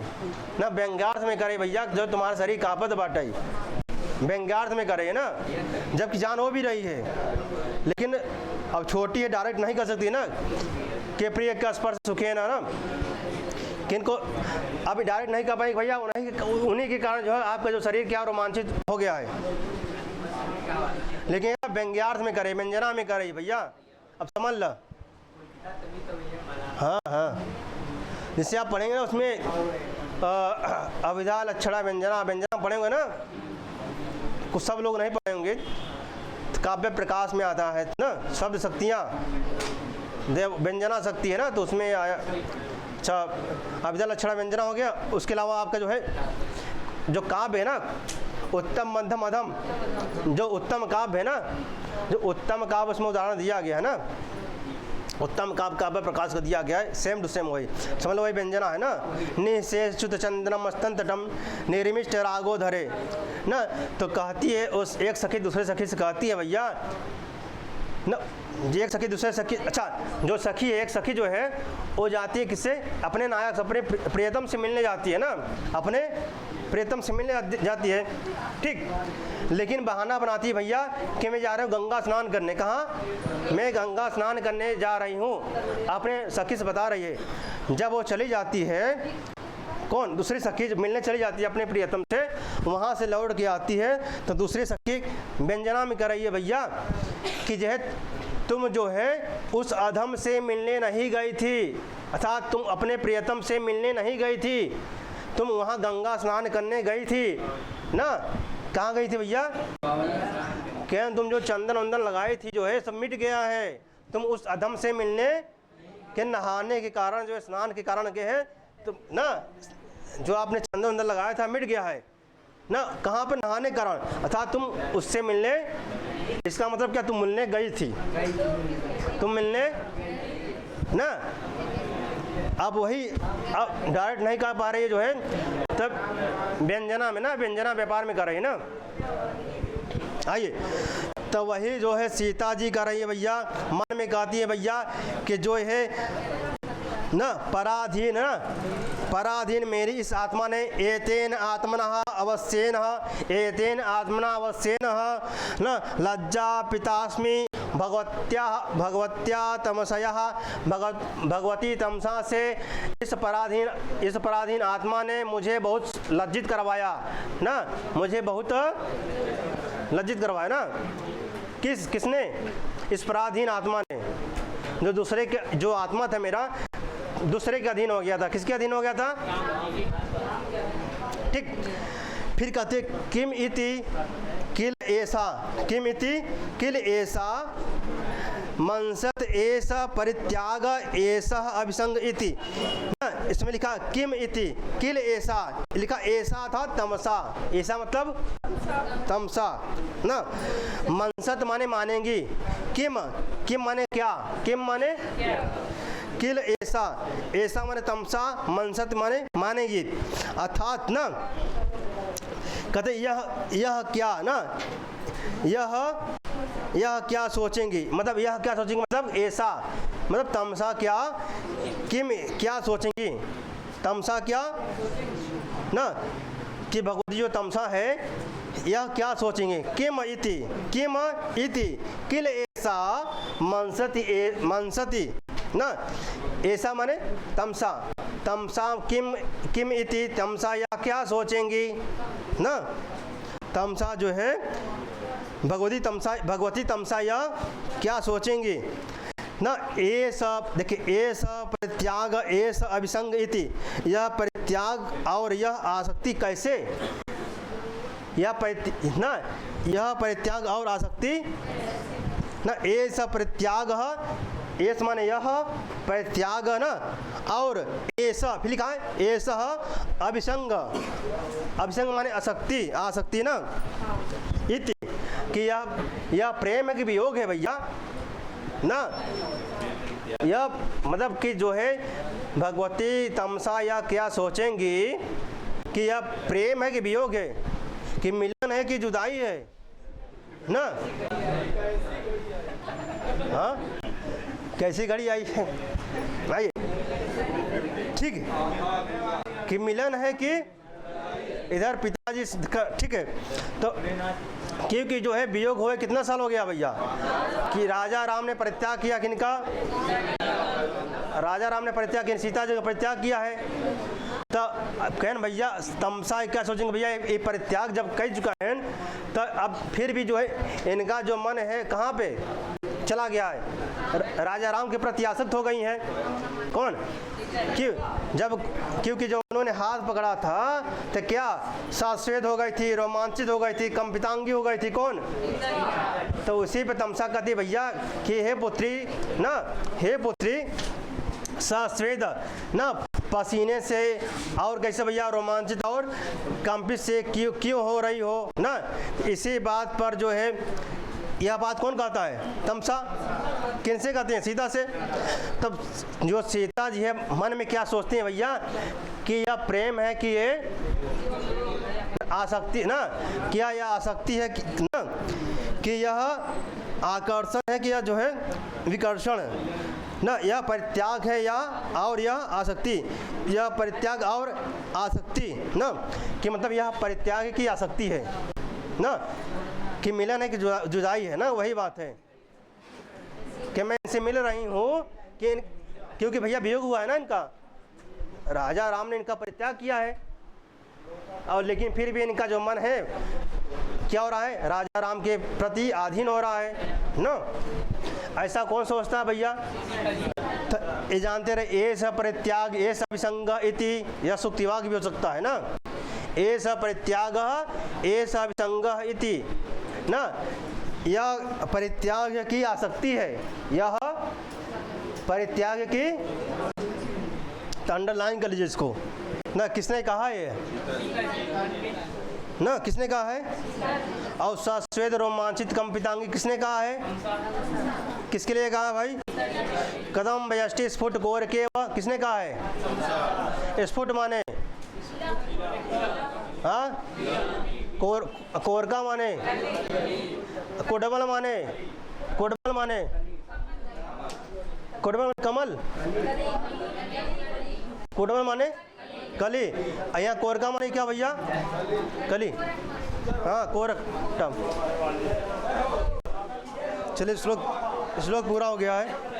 ना, व्यंग्यार्थ में करे भैया जो तुम्हारा शरीर कापत बाटाई, व्यंग्यार्थ में करे ना, जबकि जान हो भी रही है, लेकिन अब छोटी है डायरेक्ट नहीं कर सकती ना कि प्रिय का स्पर्श सुखे ना किनको अभी डायरेक्ट नहीं कर पाएंगे भैया, उन्हीं के कारण जो है आपका जो शरीर क्या रोमांचित हो गया है, लेकिन व्यंग्यार्थ में करे, व्यंजना में करे भैया, अब समझ लो। हाँ जिससे आप पढ़ेंगे ना उसमें अविधा लक्षणा व्यंजना पढ़ेंगे ना, कुछ सब लोग नहीं पढ़ेंगे, काव्य प्रकाश में आता है ना, शब्द शक्तियाँ देव व्यंजना शक्ति है ना, तो उसमें आया। अच्छा अविधा लक्षणा व्यंजना हो गया। उसके अलावा आपका जो है जो काव्य है ना, उत्तम मध्यम अधम, जो उत्तम काव्य है ना, जो उत्तम काव्य उसमें उदाहरण दिया गया है ना, उत्तम काव्य प्रकाश को दिया गया है, सेम टू सेम वही समझ लो, वही व्यंजना है ना। निशेषुत चंद्रम स्तंतटम निर्मिष्ट रागो धरे ना, तो कहती है उस एक सखी दूसरे सखी से कहती है भैया ना, एक सखी दूसरे सखी, अच्छा जो सखी है एक सखी जो है वो जाती है किससे? अपने नायक अपने प्रियतम से मिलने जाती है ना, अपने प्रियतम से मिलने जाती है, ठीक, लेकिन बहाना बनाती है भैया कि मैं जा रहा हूँ गंगा स्नान करने। कहाँ? मैं गंगा स्नान करने जा रही हूँ, अपने सखी से बता रही है। जब वो चली जाती है, कौन? दूसरी सखी मिलने चली जाती है अपने प्रियतम से, वहाँ से लौट के आती है तो दूसरी सखी व्यंजना में कर रही है भैया कि जो है तुम जो है उस अधम से मिलने नहीं गई थी, अर्थात तुम अपने प्रियतम से मिलने नहीं गई थी, तुम वहाँ गंगा स्नान करने गई थी ना। कहाँ गई थी भैया? क्या तुम जो चंदन वंदन लगाई थी जो है सब मिट गया है, तुम उस अधम से मिलने के नहाने के कारण जो है स्नान के कारण के है तुम ना, जो आपने चंदन वंदन लगाया था मिट गया है ना। कहाँ पर? नहाने के कारण, अर्थात तुम उससे मिलने, इसका मतलब क्या? तुम मिलने गई थी, तुम मिलने ना। अब वही अब डायरेक्ट नहीं कर पा रही है जो है, तब व्यंजना में ना, व्यंजना व्यापार में कर रही है ना। आइए तो वही जो है सीता जी कर रही है भैया, मन में कहती है भैया कि जो है ना पराधीन मेरी इस आत्मा ने एतेन आत्मना अवश्येन न लज्जा पितास्मि भगवत्या तमसया, भगवती तमसा से इस पराधीन आत्मा ने मुझे बहुत लज्जित करवाया ना, मुझे बहुत लज्जित करवाया ना। किसने? इस पराधीन आत्मा ने, जो दूसरे के, जो आत्मा था मेरा दूसरे के अधीन हो गया था। किसके अधीन हो गया था? ठीक, फिर कहते किम इति किल ऐसा मंसत एष परित्याग एष अभिसंग इति ना, इसमें लिखा किम इति किल ऐसा, लिखा ऐसा था तमसा, ऐसा मतलब तमसा ना। मंसत माने मानेंगी, किम किम माने क्या, किम माने किल ऐसा, ऐसा माने तमसा, मनसत माने मानेगी, अर्थात ना कहते यह क्या ना, यह क्या सोचेंगी, मतलब यह क्या सोचेंगी मतलब ऐसा, मतलब तमसा क्या, किम क्या सोचेंगी, तमसा क्या ना, कि भगवती जो तमसा है यह क्या सोचेंगे, किम इति किल ऐसा मनसति ना, ऐसा माने तमसा, तमसा किम इति तमसा या क्या सोचेंगी ना, तमसा जो है भगवती तमसा या क्या सोचेंगी ना। ए सब देखिए, ए सब परित्याग एस अभिसंग इति, यह परित्याग और यह आसक्ति कैसे, यह परित्याग और आसक्ति ना, एस परित्याग, एस माने यह परित्याग ना, और ऐसा फिर लिखा है ऐसा अभिसंग, अभिसंग माने आसक्ति ना, इति कि यह प्रेम है कि वियोग है भैया ना, यह मतलब कि जो है भगवती तमसा या क्या सोचेंगी कि यह प्रेम है कि वियोग है, कि मिलन है कि जुदाई है ना। हाँ कैसी घड़ी आई है भाई, ठीक है कि मिलन है कि इधर पिताजी का, ठीक है। तो क्योंकि जो है वियोग हुए कितना साल हो गया भैया, कि राजा राम ने परित्याग किया, किनका, राजा राम ने परित्याग किया, सीता जी का परित्याग किया है। तो कहन भैया तमसा क्या सोचेंगे भैया, ये परित्याग जब कर चुका है तो अब फिर भी जो है इनका जो मन है कहाँ पे चला गया है, राजा राम के प्रति आसक्त हो गई हैं। कौन, क्योंकि जब उन्होंने हाथ पकड़ा था तो क्या साश्वेत हो गई थी, रोमांचित हो गई थी, कंपितांगी हो गई थी, कौन, तो उसी पे तमसा कहती भैया कि हे पुत्री ना, हे पुत्री साश्वेत ना, पसीने से और कैसे भैया रोमांचित और कंपित से क्यों हो रही हो ना। इसी बात पर जो है यह बात कौन कहता है, तमसा, किनसे कहते हैं, सीता से। तब जो सीता जी है मन में क्या सोचती हैं भैया कि यह प्रेम है कि ये आसक्ति ना, क्या यह आसक्ति है कि ना, कि यह आकर्षण है कि यह जो है विकर्षण है ना, यह परित्याग है या और यह आसक्ति, यह परित्याग और आसक्ति ना, कि मतलब यह परित्याग है कि आसक्ति है ना, कि मिलन है कि जुदाई है ना, वही बात है कि मैं इनसे मिल रही हूँ कि क्योंकि भैया वियोग हुआ है ना इनका, राजा राम ने इनका परित्याग किया है, और लेकिन फिर भी इनका जो मन है क्या हो रहा है, राजा राम के प्रति अधीन हो रहा है ना। ऐसा कौन सोचता है भैया, ये जानते रहे, ऐसा परित्याग ऐसा विसंग इति, यह सुक्तिवाग भी हो सकता है ना, ऐसा परित्याग ऐसा विसंग इति ना, यह परित्याग की आसक्ति है, यह परित्याग की, अंडरलाइन कर लीजिए इसको ना, किसने कहा है ना, किसने कहा है, और साश्वेत रोमांचित कंपितांगी किसने कहा है, किसके लिए कहा भाई, कदम व्यष्टि स्फुट कोर के किसने कहा है, स्फुट माने हाँ, कोरका माने, कोडबल माने, कोडबल माने, कोडबल कमल, कोडबल माने कली, यहाँ कोरका माने क्या भैया, कली, हाँ कोरक टम। चलिए श्लोक पूरा हो गया है।